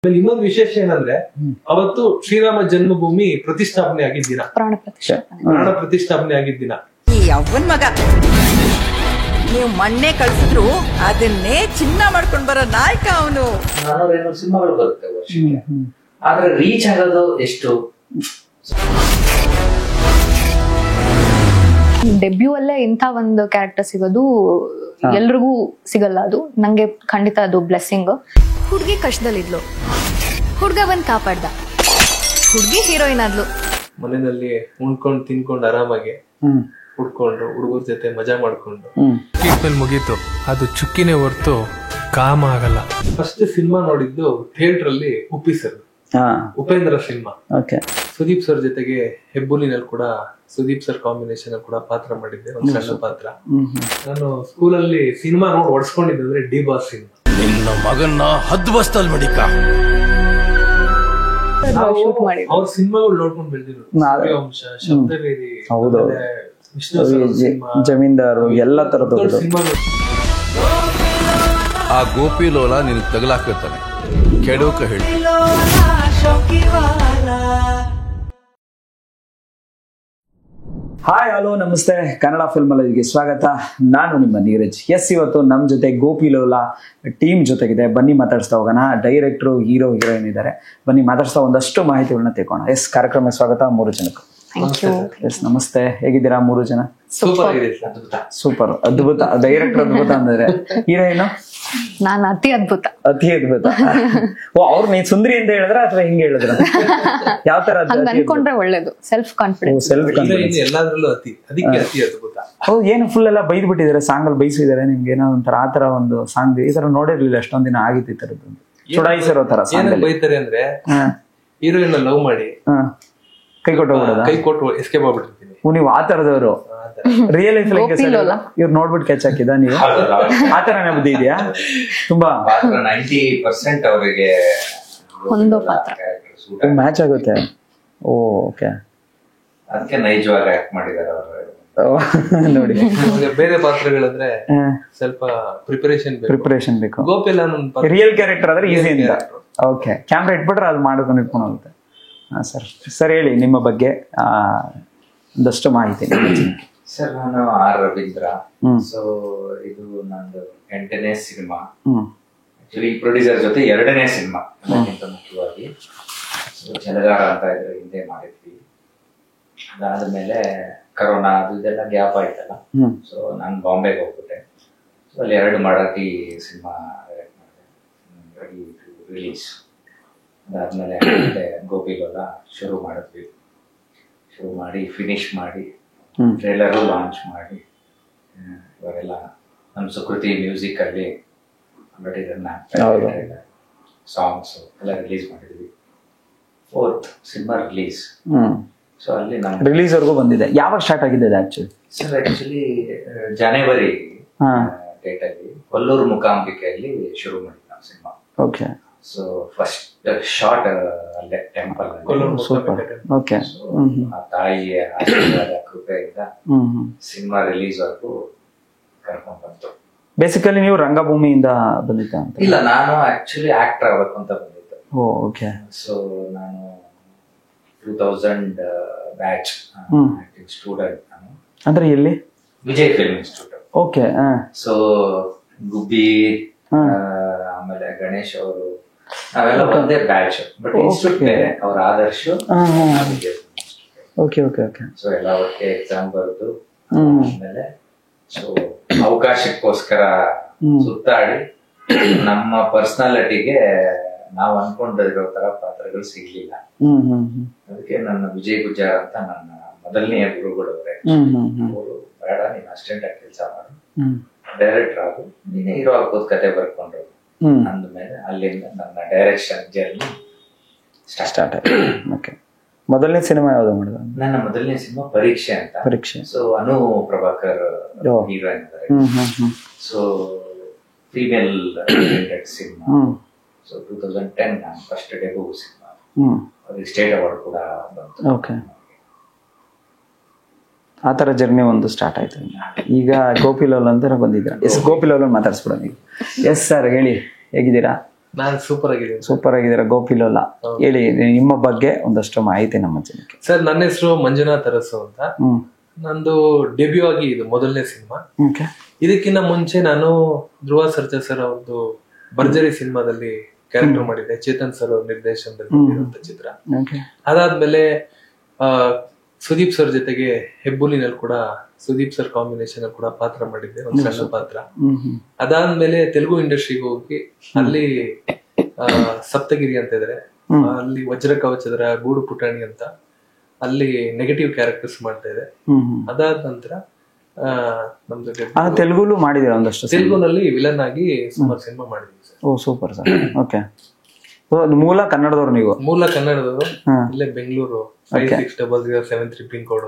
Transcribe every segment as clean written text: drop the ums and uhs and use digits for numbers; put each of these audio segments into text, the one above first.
ಇನ್ನೊಂದು ವಿಶೇಷ ಏನಂದ್ರೆ ಅವತ್ತು ಶ್ರೀರಾಮ ಜನ್ಮಭೂಮಿ ಪ್ರತಿಷ್ಠಾಪನೆ ಆಗಿದ್ದಿನ, ಪ್ರಾಣ ಪ್ರತಿಷ್ಠಾಪನೆ ಆಗಿದ್ದಿನ. ಈ ಅವ್ವನ್ ಮಗ ನೀವು ಮಣ್ಣೆ ಕಳ್ಸಿದ್ರು ಅದನ್ನೇ ಚಿನ್ನ ಮಾಡ್ಕೊಂಡ್ ಬರೋ ನಾಯಕ ಅವನು. 400-500 ಸಿನಿಮಾಗಳು ಬರುತ್ತೆ ವರ್ಷಕ್ಕೆ, ಆದ್ರೆ ರೀಚ್ ಆಗೋದು ಎಷ್ಟು? ಡೆಬ್ಯೂ ಅಲ್ಲೇ ಇಂಥ ಒಂದು ಕ್ಯಾರೆಕ್ಟರ್ ಸಿಗೋದು ಎಲ್ರಿಗೂ ಸಿಗಲ್ಲ. ಅದು ನಂಗೆ ಖಂಡಿತ ಅದು ಬ್ಲೆಸ್ಸಿಂಗ್. ಹುಡ್ಗಿ ಕಷ್ಟದಲ್ಲಿದ್ಲು, ಹುಡ್ಗ ಬಂದ್ ಕಾಪಾಡ್ದ, ಹುಡ್ಗಿ ಹೀರೋಯಿನ್ ಆದ್ಲು. ಮನೆಯಲ್ಲಿ ಉಣ್ಕೊಂಡು ತಿನ್ಕೊಂಡು ಆರಾಮಾಗಿ ಹುಡ್ಕೊಂಡು ಹುಡುಗರ ಜೊತೆ ಮಜಾ ಮಾಡ್ಕೊಂಡು ಟ್ರೀಟ್ಮೆಂಟ್ ಮುಗೀತು. ಅದು ಚುಕ್ಕಿನೇ ಹೊರ್ತು ಕಾಮ ಆಗಲ್ಲ. ಫಸ್ಟ್ ಸಿನಿಮಾ ನೋಡಿದ್ದು ಥಿಯೇಟರ್ ಅಲ್ಲಿ Uppi sir, Upendra cinema. Sudeep sir ಜೊತೆಗೆ ಹೆಬ್ಬುಲಿನಲ್ಲಿ ಕೂಡ ಸುದೀಪ್ ಸರ್ ಕಾಂಬಿನೇಷನ್ ಕೂಡ ಪಾತ್ರ ಮಾಡಿದ್ದೆ, ಒಂದು ಸಣ್ಣ ಪಾತ್ರ. ನಾನು ಸ್ಕೂಲಲ್ಲಿ ಸಿನಿಮಾ ನೋಡಿ ಹೊಡ್ಸ್ಕೊಂಡಿದ್ದೆ ಅಂದ್ರೆ ಡಿ ಬಾಸ್ ಸಿನಿಮಾ. ನಿನ್ನ ಮಗನ್ನ ಹದ್ಬಸ್ತಲ್ ಮಡಿಕ ಅವ್ರ ಸಿನಿಮಾಗಳು ನೋಡ್ಕೊಂಡು ಬೆಳೆದಿದ್ರು. ಸೂರ್ಯವಂಶ, ಶಬ್ದವೇದಿ, ಜಮೀನ್ದಾರು, ಎಲ್ಲ ತರದ ಸಿನಿಮಾಗಳು. ಆ ಗೋಪಿ ಲೋಲ ನಿನಗೆ ತಗಲಾಕಿರ್ತಾನೆ, ಕೆಡೋಕ ಹೇಳಿ. ಹಾಯ್, ಹಲೋ, ನಮಸ್ತೆ. ಕನ್ನಡ ಫಿಲ್ಮಾಲಜಿಗೆ ಸ್ವಾಗತ. ನಾನು ನಿಮ್ಮ ನೀರಜ್. ಇವತ್ತು ನಮ್ಮ ಜೊತೆ ಗೋಪಿ ಲೋಲಾ ಟೀಮ್ ಜೊತೆಗಿದೆ. ಬನ್ನಿ ಮಾತಾಡಿಸ್ತಾ ಹೋಗೋಣ. ಡೈರೆಕ್ಟ್ರು, ಹೀರೋ, ಹೀರೋಯಿನ್ ಇದ್ದಾರೆ. ಬನ್ನಿ ಮಾತಾಡಿಸ್ತಾ ಒಂದಷ್ಟು ಮಾಹಿತಿಗಳನ್ನ ತಿಳ್ಕೋಣ. ಕಾರ್ಯಕ್ರಮ ಸ್ವಾಗತ 3 ಜನಕ್ಕೂ. ನಮಸ್ತೆ, ಹೇಗಿದ್ದೀರಾ 3 ಜನ? ಸೂಪರ್, ಅದ್ಭುತ. ಡೈರೆಕ್ಟರ್ ಅದ್ಭುತ ಅಂದ್ರೆ, ಹೀರೋಯಿನ್ ನಾನು ಅತಿ ಅದ್ಭುತ. ಓ, ಅವ್ರು ನೀನ್ ಸುಂದರಿ ಅಂತ ಹೇಳಿದ್ರ ಅಥವಾ ಹಿಂಗೆ ಹೇಳಿದ್ರ? ಯಾವ ತರ ಅನ್ಕೊಂಡ್ರೆ ಒಳ್ಳೇದು. Self confidence. ಎಲ್ಲಾದ್ರಲ್ಲೂ ಅದಕ್ಕೆ ಅತಿ ಅದ್ಭುತ. ಏನು ಫುಲ್ ಎಲ್ಲ ಬೈದ್ ಬಿಟ್ಟಿದ್ದಾರೆ, ಸಾಂಗ್ ಅಲ್ಲಿ ಬೈಸಿದ್ದಾರೆ ನಿಮ್ಗೆ? ಏನೋ ಒಂಥರ ಆತರ ಒಂದು ಸಾಂಗ್ ಈ ತರ ನೋಡಿರ್ಲಿಲ್ಲ ಎಷ್ಟೊಂದ್ ದಿನ ಆಗಿತ್ತು ಈ ತರದ್ದು. ಚುಡಾಯಿಸಿರೋ ತರ ಸಾಂಗ್ ಬೈತಾರೆ ಅಂದ್ರೆ, ಹೀರೋಯಿನ್ ಲವ್ ಮಾಡಿ ಕೈ ಕೊಟ್ಟು ಎಸ್ಕೇಪ್ ಆಗ್ಬಿಟ್ಟಿರ್ತೀನಿ. ನೀವು ಆ ತರದವರು ರಿಯಲ್ ಲೈಫ್ ಇವ್ರು ನೋಡ್ಬಿಟ್ಟು ಕ್ಯಾಚ್ ಹಾಕಿದ ನೀವು? ಆತರ ಬುದ್ಧಿ ಇದೆಯಾ? ತುಂಬಾ 90% ಅವರಿಗೆ ಒಂದು ಪಾತ್ರ ಮ್ಯಾಚ್ ಆಗುತ್ತೆ. ಓಕೆ, ಅದಕ್ಕೆ ನೈಜವಾಗಿ ಆಕ್ಟ್ ಮಾಡಿದ್ದಾರೆ ಅವರು. ನೋಡಿ, ಬೇರೆ ಪಾತ್ರಗಳಂದ್ರೆ ಸ್ವಲ್ಪ ಪ್ರಿಪರೇಷನ್ ಬೇಕು. ಗೋಪಿಲ್ಲ ರಿಯಲ್ ಕ್ಯಾರೆಕ್ಟರ್ ಆದ್ರೆ ಈಸಿ ಅಂತ. ಓಕೆ, ಕ್ಯಾಮ್ರಾ ಇಟ್ಬಿಟ್ರೆ ಅದು ಮಾಡ್ಕೊಂಡು ಇಟ್ಕೊಂಡು ಹೋಗುತ್ತೆ. ಸರ್ ಹೇಳಿ ನಿಮ್ಮ ಬಗ್ಗೆ ಒಂದಷ್ಟು ಮಾಹಿತಿ. ಸರ್, ನಾನು ಆರ್ ರವೀಂದ್ರ. ಸೊ ಇದು ನಂದು 8ನೇ ಸಿನಿಮಾ. ಆಕ್ಚುಲಿ ಈ ಪ್ರೊಡ್ಯೂಸರ್ ಜೊತೆ 2ನೇ ಸಿನಿಮಾ ಅದಕ್ಕಿಂತ ಮುಖ್ಯವಾಗಿ. ಜಲಗಾರ ಅಂತ ಇದ್ರೆ ಹಿಂದೆ ಮಾಡಿದ್ವಿ. ಅದಾದ್ಮೇಲೆ ಕರೋನಾ ಅದು ಇದೆಲ್ಲ ಗ್ಯಾಪ್ ಆಯ್ತಲ್ಲ, ಸೊ ನಾನು ಬಾಂಬೆಗೆ ಹೋಗ್ಬಿಟ್ಟೆ. ಸೊ ಅಲ್ಲಿ 2 ಮರಾಠಿ ಸಿನಿಮಾ ಡೈರೆಕ್ಟ್ ಮಾಡಿದೆ, ರಿಲೀಸ್. ಅದಾದ್ಮೇಲೆ ಗೋಪಿ ಲೋಲಾ ಶುರು ಮಾಡಿದ್ವಿ. ಶುರು ಮಾಡಿ ಫಿನಿಶ್ ಮಾಡಿ ಟ್ರೇಲರು ಲಾಂಚ್ ಮಾಡಿ ಇವಾಗೆಲ್ಲ ನಮ್ಮ ಸುಕೃತಿ ಮ್ಯೂಸಿಕ್ ಅಲ್ಲಿ ಸಾಂಗ್ಸ್ ಎಲ್ಲ ರಿಲೀಸ್ ಮಾಡಿದ್ವಿ. 4th cinema release. ಸೊ ಅಲ್ಲಿ ನಮ್ಮ ರಿಲೀಸ್ ವರ್ಗೂ ಬಂದಿದೆ. ಯಾವಾಗ ಸ್ಟಾರ್ಟ್ ಆಗಿದೆ ಆಕ್ಚುಲಿ? ಸರ್, ಆಕ್ಚುಲಿ ಜನವರಿ ಡೇಟ್ ಅಲ್ಲಿ ಕೊಲ್ಲೂರು ಮೂಕಾಂಬಿಕೆಯಲ್ಲಿ ಶುರು ಮಾಡಿದ್ವಿ ನಾವು cinema. Okay. So first short ಅಲ್ಲೇ ಟೆಂಪಲ್ ಓಕೆ. ತಾಯಿಯ ಆಶೀರ್ವಾದ ಕೃಪೆಯಿಂದ ಸಿನಿಮಾ ರಿಲೀಸ್ ವರ್ಗೂ ಕರ್ಕೊಂಡ್ ಬಂತು. ಬೇಸಿಕಲಿ ನೀವು ರಂಗಭೂಮಿಯಿಂದ ಬಂದಿದ್ದ ಅಂತ? ಇಲ್ಲ, ನಾನು ಆಕ್ಚುಲಿ ಆಕ್ಟರ್ ಆಗ್ಬೇಕು ಅಂತ ಬಂದಿದ್ದೆ. ಓಕೆ. ಸೊ ನಾನು 2000 ಬ್ಯಾಚ್ ಆಕ್ಟಿಂಗ್ ಸ್ಟೂಡೆಂಟ್ ನಾನು. ಅಂದ್ರೆ ಎಲ್ಲಿ? Vijay film institute. Okay. So Gubbi, ಆಮೇಲೆ ಗಣೇಶ್ ಅವರು, ನಾವೆಲ್ಲ ಒಂದೇ ಬ್ಯಾಚ್. ಬಟ್ ಇನ್ಸ್ಟಿಟ್ಯೂಟ್ ಬೇರೆ, ಅವ್ರ Adarsh. Okay okay okay. So ಎಲ್ಲ ಒಟ್ಟಿಗೆ ಎಕ್ಸಾಮ್ ಬರೆದು ಆಮೇಲೆ ಸೊ ಅವಕಾಶಕ್ಕೋಸ್ಕರ ಸುತ್ತಾಡಿ ನಮ್ಮ ಪರ್ಸನಾಲಿಟಿಗೆ ನಾವು ಅನ್ಕೊಂಡಿರೋ ತರ ಪಾತ್ರಗಳು ಸಿಗ್ಲಿಲ್ಲ. ಅದಕ್ಕೆ ನನ್ನ ವಿಜಯ್ ಗುಜ್ಜಾರ್ ಅಂತ ನನ್ನ ಮೊದಲನೆಯ ಗುರುಗಳವ್ರೆ, ಅವರು ಬೇಡ ನೀನ್ ಅಸಿಸ್ಟೆಂಟ್ ಆಗಿ ಕೆಲಸ ಮಾಡು, ಡೈರೆಕ್ಟರ್ ಆಗು, ನೀನೇ ಹೀರೋ ಆಗ್ಬೋದು, ಕತೆ ಬರ್ಕೊಂಡ್ರು ಅಂದ್ಮೇಲೆ ಅಲ್ಲಿಂದ ನನ್ನ ಡೈರೆಕ್ಷನ್ ಜರ್ನಿ ಸ್ಟಾರ್ಟ್ ಆಯ್ತು. ಓಕೆ. ಮೊದಲನೇ ಸಿನಿಮಾ ಯಾವ್ದು ಮಾಡಿದ? ನನ್ನ ಮೊದಲನೇ ಸಿನಿಮಾ ಪರೀಕ್ಷೆ ಅಂತ. ಪರೀಕ್ಷೆ. ಸೊ ಅನು ಪ್ರಭಾಕರ್ ಹೀರೋಯಿನ್ ಇದ್ದಾರೆ. So female related cinema. So 2010 ನಾನು ಫಸ್ಟ್ ಡೆಬ್ಯೂ ಸಿನಿಮಾ. ಅವ್ರಿಗೆ ಸ್ಟೇಟ್ ಅವಾರ್ಡ್ ಕೂಡ ಬಂತು. ಓಕೆ. ಆ ಥರ ಜರ್ನಿ ಒಂದು ಸ್ಟಾರ್ಟ್ ಆಯ್ತು. ಈಗ ಗೋಪಿ ಲೋಲಾ ಅಂತ ಬಂದಿದ್ದೀರಾ. ಗೋಪಿ ಲೋಲಾ ಮಾತಾಡ್ಸ್ಬಿಡೋಣ ಈಗ. ಸರ್ ಹೇಳಿ, ಹೇಗಿದ್ದೀರಾ? ನಾನು ಸೂಪರ್ ಆಗಿದ್ದೀನಿ. ಸೂಪರ್ ಆಗಿದ್ದೀರಾ ಗೋಪಿ ಲೋಲಾ. ಹೇಳಿ ನಿಮ್ಮ ಬಗ್ಗೆ ಒಂದಷ್ಟು ಮಾಹಿತಿ ನಮ್ಮ ಜನಕ್ಕೆ. ಸರ್, ನನ್ನ ಹೆಸರು ಮಂಜುನಾಥ್ ಅರಸು ಅಂತ. ನಂದು ಡೆಬ್ಯೂ ಆಗಿ ಇದು ಮೊದಲನೇ ಸಿನಿಮಾ. ಇದಕ್ಕಿಂತ ಮುಂಚೆ ನಾನು ಧ್ರುವ ಸರ್ಜಾ ಸರ್ ಅವ್ರದ್ದು ಭರ್ಜರಿ ಸಿನಿಮಾದಲ್ಲಿ ಕ್ಯಾರೆಕ್ಟರ್ ಮಾಡಿದ್ದೆ, ಚೇತನ್ ಸರ್ ಅವ್ರ ನಿರ್ದೇಶನದಲ್ಲಿ ಚಿತ್ರ. ಅದಾದ್ಮೇಲೆ ಸುದೀಪ್ ಸರ್ ಜೊತೆಗೆ ಹೆಬ್ಬುಲಿನಲ್ಲಿ ಕೂಡ ಸುದೀಪ್ ಸರ್ ಕಾಂಬಿನೇಷನ್ ಕೂಡ ಪಾತ್ರ ಮಾಡಿದ್ದೆ, ಒಂದು ಸಣ್ಣ ಪಾತ್ರ. ಅದಾದ್ಮೇಲೆ ತೆಲುಗು ಇಂಡಸ್ಟ್ರಿಗೆ ಹೋಗಿ ಅಲ್ಲಿ ಸಪ್ತಗಿರಿ ಅಂತ ಇದ್ರೆ, ಅಲ್ಲಿ ವಜ್ರ ಕವಚದರ ಗೂಡು ಪುಟಾಣಿ ಅಂತ ಅಲ್ಲಿ ನೆಗೆಟಿವ್ ಕ್ಯಾರೆಕ್ಟರ್ಸ್ ಮಾಡ್ತಾ ಇದೆ. ಅದಾದ ನಂತರ ನಮ್ದು ತೆಲುಗುಲು ಮಾಡಿದೀರಾ ಒಂದಷ್ಟು? ತೆಲುಗುನಲ್ಲಿ ವಿಲನ್ ಆಗಿ ಸುಮಾರು ಸಿನಿಮಾ ಮಾಡಿದ್ವಿ ಸರ್. ಓ ಸೂಪರ್ ಸರ್. ಓಕೆ, ಮೂಲ ಕನ್ನಡದವ್ರು ನೀವು? ಮೂಲ ಕನ್ನಡದವರು, ಇಲ್ಲೇ Bengaluru 560073 pin code.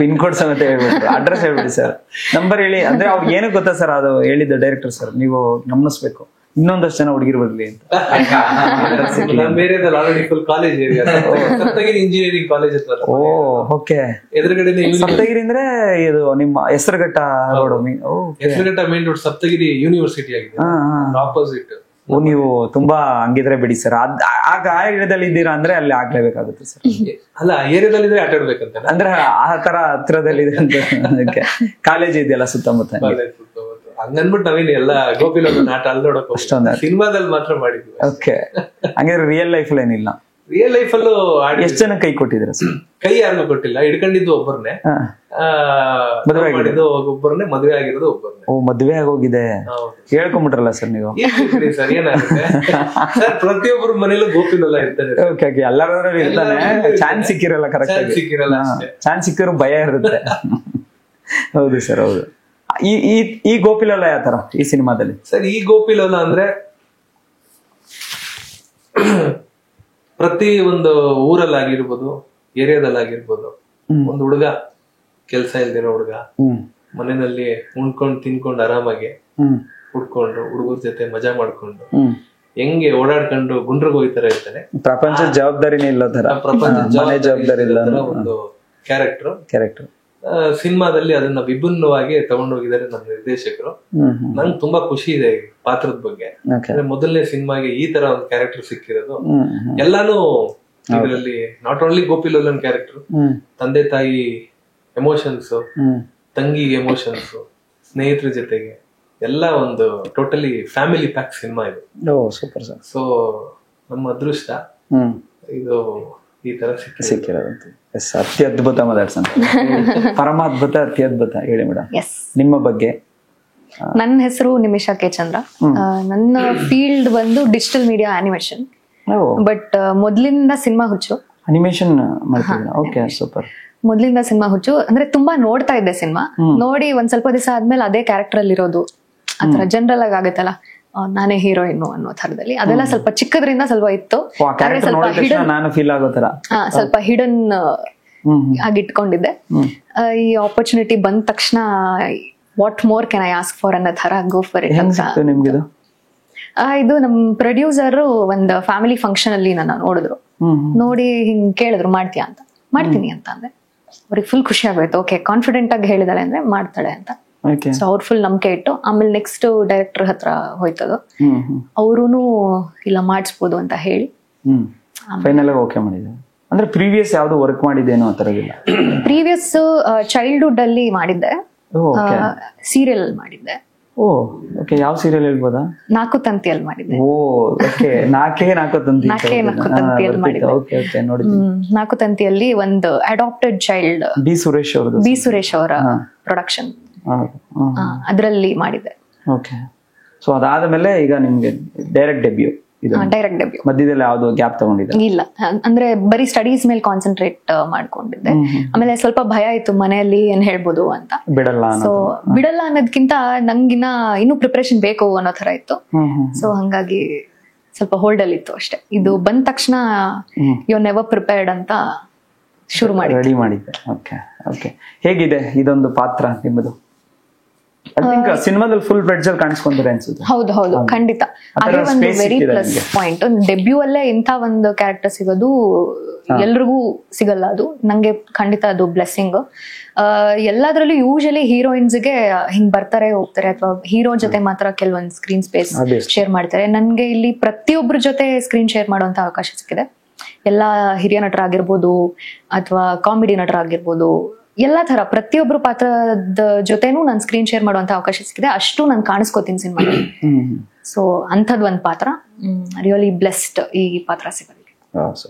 Pin code ಸಮೇತ ಹೇಳ್ಬಿಟ್ರು, ಅಡ್ರೆಸ್ ಹೇಳ್ಬಿಡಿ ಸರ್, ನಂಬರ್ ಹೇಳಿ. ಅಂದ್ರೆ ಅವ್ರಿಗೆ ಏನಕ್ಕೆ ಗೊತ್ತಾ ಸರ್ ಅದು ಹೇಳಿದ್ದು ಡೈರೆಕ್ಟರ್ ಸರ್, ನೀವು ಗಮನಿಸ್ಬೇಕು ಇನ್ನೊಂದಷ್ಟು ಜನ ಹುಡುಗಿರು ಬರ್ಲಿ ಅಂತ. Already full college area, Saptagiri engineering college ಹತ್ರ. ಓ ಓಕೆ. ಎದುರುಗಡೆ ಸಪ್ತಗಿರಿ ಅಂದ್ರೆ ಇದು ನಿಮ್ಮ Hesaraghatta road? Hesaraghatta main road, Saptagiri university ಆಗಿದೆ ಆಪೋಸಿಟ್. ಓ, ನೀವು ತುಂಬಾ ಹಂಗಿದ್ರೆ ಬಿಡಿ ಸರ್. ಆಗ ಆ ಏರಿಯಾದಲ್ಲಿ ಇದ್ದೀರಾ ಅಂದ್ರೆ ಅಲ್ಲಿ ಆಗ್ಲೇಬೇಕಾಗುತ್ತೆ ಸರ್. ಅಲ್ಲ, ಏರಿಯಾದಲ್ಲಿ ಇದ್ರೆ ಆಟ ಆಡ್ಬೇಕಂತ, ಅಂದ್ರೆ ಆ ತರ ಹತ್ರದಲ್ಲಿ ಇದೆ ಅಂತ. ಅದಕ್ಕೆ ಕಾಲೇಜ್ ಇದೆಯಲ್ಲ ಸುತ್ತಮುತ್ತ, ಹಂಗನ್ಬಿಟ್ಟು ನಾವೇನು ಎಲ್ಲ ಗೋಪಿಲೋಲ ಆಟ ಅಲ್ಲಿ ನೋಡಕ್ ಅಷ್ಟೊಂದು ಸಿನಿಮಾದಲ್ಲಿ ಮಾತ್ರ ಮಾಡಿದ್ವಿ. ಓಕೆ, ಹಂಗಾದ್ರೆ ರಿಯಲ್ ಲೈಫ್ ಏನಿಲ್ಲ? ರಿಯಲ್ ಲೈಫ್ ಅಲ್ಲೂ ಎಷ್ಟು ಜನ ಕೈ ಕೊಟ್ಟಿದ್ರ ಸರ್? ಕೈ ಯಾರಿಗೂ ಕೊಟ್ಟಿಲ್ಲ, ಹಿಡ್ಕೊಂಡಿದ್ದು ಒಬ್ಬರನ್ನೇ, ಮದುವೆ ಆಗಿದ್ದು ಒಬ್ಬರನ್ನೇ, ಮದುವೆ ಆಗಿರೋದು ಒಬ್ಬರನ್ನೇ. ಓ, ಮದುವೆ ಆಗೋಗಿದೆ, ಹೇಳ್ಕೊಂಡ್ಬಿಟ್ರಲ್ಲ ಸರ್ ನೀವು. ಸರ್ ಏನಾಗುತ್ತೆ ಸರ್, ಪ್ರತಿಯೊಬ್ಬರ ಮನೇಲೂ ಗೋಪಿಲೋಲ ಇರ್ತಾನೆ. ಓಕೆ, ಎಲ್ಲರೂ ಇರ್ತಾನೆ, ಚಾನ್ಸ್ ಸಿಕ್ಕಿರಲ್ಲ. ಕರೆಕ್ಟ್ ಸಿಕ್ಕಿರಲ್ಲ, ಚಾನ್ಸ್ ಸಿಕ್ಕಿರೋ ಭಯ ಇರುತ್ತೆ. ಹೌದು ಸರ್, ಹೌದು. ಈ ಗೋಪಿಲೋಲ ಯಾವ ತರ ಈ ಸಿನಿಮಾದಲ್ಲಿ ಸರ್? ಈ ಗೋಪಿಲೋಲ ಅಂದ್ರೆ ಪ್ರತಿ ಒಂದು ಊರಲ್ಲಾಗಿರ್ಬೋದು, ಏರಿಯಾದಲ್ಲಾಗಿರ್ಬೋದು, ಒಂದು ಹುಡುಗ, ಕೆಲ್ಸ ಇಲ್ದಿರೋ ಹುಡುಗ, ಮನೆಯಲ್ಲಿ ಉಣ್ಕೊಂಡು ತಿನ್ಕೊಂಡು ಆರಾಮಾಗಿ ಹುಡ್ಕೊಂಡು ಹುಡುಗರ ಜೊತೆ ಮಜಾ ಮಾಡ್ಕೊಂಡು ಹೆಂಗೆ ಓಡಾಡ್ಕೊಂಡು ಗುಂಡ್ರಿಗೆ ಹೋಗ್ತಾರ ಇರ್ತಾನೆ. ಪ್ರಪಂಚದ ಜವಾಬ್ದಾರಿನೇ ಇಲ್ಲ ತರ, ಪ್ರಪಂಚ ಜವಾಬ್ದಾರಿ ಇಲ್ಲ ಒಂದು ಕ್ಯಾರೆಕ್ಟರ್ ಸಿನಿಮಾದಲ್ಲಿ ಅದನ್ನ ವಿಭಿನ್ನವಾಗಿ ತಗೊಂಡೋಗಿದ್ದಾರೆ ನಮ್ಮ ನಿರ್ದೇಶಕರು. ನಂಗೆ ತುಂಬಾ ಖುಷಿ ಇದೆ ಈ ಪಾತ್ರದ ಬಗ್ಗೆ. ಮೊದಲನೇ ಸಿನಿಮಾಗೆ ಈ ತರ ಒಂದು ಕ್ಯಾರೆಕ್ಟರ್ ಸಿಕ್ಕಿರೋದು. ಎಲ್ಲಾನು ಇದರಲ್ಲಿ ನಾಟ್ ಓನ್ಲಿ ಗೋಪಿಲೋಲನ್ ಕ್ಯಾರೆಕ್ಟರ್, ತಂದೆ ತಾಯಿ ಎಮೋಷನ್ಸ್, ತಂಗಿ ಎಮೋಷನ್ಸ್, ಸ್ನೇಹಿತರ ಜೊತೆಗೆ ಎಲ್ಲ ಒಂದು ಟೋಟಲಿ ಫ್ಯಾಮಿಲಿ ಪ್ಯಾಕ್ ಸಿನಿಮಾ ಇದು. Super sir. ಸೊ ನಮ್ಮ ಅದೃಷ್ಟ ಇದು ಈ ತರ ಸಿಕ್ಕಿರೋದು. ಅತ್ಯದ್ಭುತ ಮಾತಾಡ್ಸಂತ, ಪರಮಾದ್ಭುತ, ಅತ್ಯದ್ಭುತ. ಹೇಳಿ ಮೇಡಮ್ ನಿಮ್ಮ ಬಗ್ಗೆ. ನನ್ನ ಹೆಸರು ನಿಮಿಷಾ ಕೆ ಚಂದ್ರ. ನನ್ನ ಫೀಲ್ಡ್ ಬಂದು ಡಿಜಿಟಲ್ ಮೀಡಿಯಾ ಆನಿಮೇಷನ್. ಬಟ್ ಮೊದ್ಲಿಂದ ಸಿನಿಮಾ ಹುಚ್ಚು. ಅನಿಮೇಷನ್ ಮಾಡ್ತಿದ್ದೀರಾ? Okay, super. ಮೊದ್ಲಿಂದ ಸಿನಿಮಾ ಹುಚ್ಚು ಅಂದ್ರೆ ತುಂಬಾ ನೋಡ್ತಾ ಇದ್ದೆ ಸಿನಿಮಾ. ನೋಡಿ ಒಂದ್ ಸ್ವಲ್ಪ ದಿವಸ ಆದ್ಮೇಲೆ ಅದೇ ಕ್ಯಾರೆಕ್ಟರ್ ಅಲ್ಲಿ ಇರೋದು ಆತರ ಜನರಲ್ ಆಗಿ ಆಗುತ್ತಲ್ಲ, ನಾನೇ ಹೀರೋಯಿನ್ ಅನ್ನೋ ಥರದಲ್ಲಿ ಅದೆಲ್ಲ ಸ್ವಲ್ಪ ಚಿಕ್ಕದ್ರಿಂದ ಸ್ವಲ್ಪ ಇತ್ತು. ಸ್ವಲ್ಪ ಹಿಡನ್ ಆಗಿಟ್ಕೊಂಡಿದ್ದೆ. ಈ ಆಪರ್ಚುನಿಟಿ ಬಂದ ತಕ್ಷಣ what more can I ask for ಅನ್ನೋ ತರ ಗೋ ಫಾರ್ ಇಟ್ ಅಂತ. ಇದು ನಮ್ ಪ್ರೊಡ್ಯೂಸರ್ ಒಂದ್ ಫ್ಯಾಮಿಲಿ ಫಂಕ್ಷನ್ ಅಲ್ಲಿ ನನ್ನ ನೋಡಿದ್ರು. ನೋಡಿ ಹಿಂಗ್ ಕೇಳಿದ್ರು ಮಾಡ್ತೀಯಾ ಅಂತ. ಮಾಡ್ತೀನಿ ಅಂತ ಅಂದ್ರೆ ಅವ್ರಿಗೆ ಫುಲ್ ಖುಷಿ ಆಗೋಯ್ತು. ಓಕೆ, ಕಾನ್ಫಿಡೆಂಟ್ ಆಗಿ ಹೇಳಿದಾಳೆ ಅಂದ್ರೆ ಮಾಡ್ತಾಳೆ ಅಂತ. ಸೊ ಅವ್ರು ಫುಲ್ ನಂಬಿಕೆ ಇಟ್ಟು ಆಮೇಲೆ ನೆಕ್ಸ್ಟ್ ಡೈರೆಕ್ಟರ್ ಹತ್ರ ಹೋಯ್ತದು. ಅವ್ರುನು ಇಲ್ಲ ಮಾಡಿಸ್ಬೋದು ಅಂತ ಹೇಳಿ ಫೈನಲ್ ಆಗಿ ಓಕೆ ಮಾಡಿದ್ರು. ಅಂದ್ರೆ ಪ್ರೀವಿಯಸ್ ಯಾವ್ದು ವರ್ಕ್ ಮಾಡಿದ್ದೇನೋ ಆ ತರ ಇಲ್ಲ? ಪ್ರೀವಿಯಸ್ ಚೈಲ್ಡ್ಹುಡ್ ಅಲ್ಲಿ ಮಾಡಿದ್ದೆ, ಸೀರಿಯಲ್ ಮಾಡಿದ್ದೆ. ಓ ಓಕೆ, ಯಾವ ಸೀರಿಯಲ್ ಹೇಳ್ಬೋದಾ? ನಾಲ್ಕು ತಂತಿಯಲ್ಲಿ ಮಾಡಿದ್ದೆ. ಓ ಓಕೆ, ನಾಲ್ಕು ತಂತಿಯಲ್ಲಿ ಮಾಡಿದ್ದೆ. ಓಕೆ ಓಕೆ, ನೋಡಿದ್ದೀನಿ. ನಾಲ್ಕು ತಂತಿಯಲ್ಲಿ ಒಂದು ಅಡಾಪ್ಟೆಡ್ ಚೈಲ್ಡ್, ಬಿ ಸುರೇಶ್ ಅವರ ಪ್ರೊಡಕ್ಷನ್, ಅದರಲ್ಲಿ ಮಾಡಿದ್ದೆ. ಓಕೆ, ಸೊ ಅದಾದ್ಮೇಲೆ ಈಗ ನಿಮ್ಗೆ ಡೈರೆಕ್ಟ್ ಡೆಬ್ಯೂ? Direct debut. ಮಧ್ಯದಲ್ಲಿ ಯಾವ್ದು ಗ್ಯಾಪ್ ತಗೊಂಡಿದ್ದೆ? ಇಲ್ಲ, ಅಂದ್ರೆ ಬರೀ ಸ್ಟಡೀಸ್ ಮೇಲೆ ಕಾನ್ಸಂಟ್ರೇಟ್ ಮಾಡ್ಕೊಂಡಿದ್ದೆ. ಆಮೇಲೆ ಸ್ವಲ್ಪ ಭಯ ಇತ್ತು ಮನೆಯಲ್ಲಿ ಏನ್ ಹೇಳ್ಬೋದು ಅಂತ, ಬಿಡಲ್ಲ ಅನ್ನೋದಕ್ಕಿಂತ ನಂಗಿನ್ನ ಇನ್ನೂ ಪ್ರಿಪರೇಷನ್ ಬೇಕು ಅನ್ನೋ ತರ ಇತ್ತು. ಸೊ ಹಂಗಾಗಿ ಸ್ವಲ್ಪ ಹೋಲ್ಡ್ ಅಲ್ಲಿ ಇತ್ತು ಅಷ್ಟೇ. ಇದು ಬಂದ ತಕ್ಷಣ ಯು ನೆವರ್ ಪ್ರಿಪೇರ್ಡ್ ಅಂತ ಶುರು ಮಾಡಿ ರೆಡಿ ಮಾಡಿದ್ದೆ. ಓಕೆ ಓಕೆ, ಹೇಗಿದೆ ಇದೊಂದು ಪಾತ್ರ ನಿಮ್ಮದು? ಐ ಥಿಂಕ್ ಸಿನಿಮಾದಲ್ಲಿ ಫುಲ್ ಬ್ರೆಡ್ಜ್ ಅಲ್ಲಿ ಕಾಣಿಸ್ಕೊಂತಾರೆ ಅನ್ಸುತ್ತೆ. ಹೌದು ಖಂಡಿತ. ಅದೇ ಒಂದು ವೆರಿ ಪ್ಲಸ್ ಪಾಯಿಂಟ್. ಡೆಬ್ಯೂ ಅಲ್ಲೇ ಇಂಥ ಒಂದು ಕ್ಯಾರೆಕ್ಟರ್ ಸಿಗೋದು ಎಲ್ರಿಗೂ ಸಿಗಲ್ಲ. ಅದು ನಂಗೆ ಖಂಡಿತ ಅದು ಬ್ಲೆಸ್ಸಿಂಗ್. ಎಲ್ಲಾದ್ರಲ್ಲೂ ಯೂಶಲಿ ಹೀರೋಯಿನ್ಸ್ಗೆ ಹಿಂಗ್ ಬರ್ತಾರೆ ಹೋಗ್ತಾರೆ, ಅಥವಾ ಹೀರೋ ಜೊತೆ ಮಾತ್ರ ಕೆಲವೊಂದು ಸ್ಕ್ರೀನ್ ಸ್ಪೇಸ್ ಶೇರ್ ಮಾಡ್ತಾರೆ. ನನ್ಗೆ ಇಲ್ಲಿ ಪ್ರತಿಯೊಬ್ಬರ ಜೊತೆ ಸ್ಕ್ರೀನ್ ಶೇರ್ ಮಾಡುವಂತ ಅವಕಾಶ ಸಿಕ್ಕಿದೆ. ಎಲ್ಲಾ ಹಿರಿಯ ನಟರಾಗಿರ್ಬೋದು ಅಥವಾ ಕಾಮಿಡಿ ನಟರಾಗಿರ್ಬೋದು, ಎಲ್ಲಾ ತರ ಪ್ರತಿಯೊಬ್ರು ಪಾತ್ರದ ಜೊತೆನೂ ನಾನು ಸ್ಕ್ರೀನ್ ಶೇರ್ ಮಾಡುವಂತ ಅವಕಾಶ ಸಿಕ್ಕಿದೆ. ಅಷ್ಟು ನಾನು ಕಾಣಿಸ್ಕೋತೀನಿ ಸಿನಿಮಾದಲ್ಲಿ. ಸೊ ಅಂಥದ್ ಒಂದ್ ಪಾತ್ರ, ರಿಯಲಿ ಬ್ಲೆಸ್ಡ್ ಈ ಪಾತ್ರ ಸಿಗೋದಕ್ಕೆ.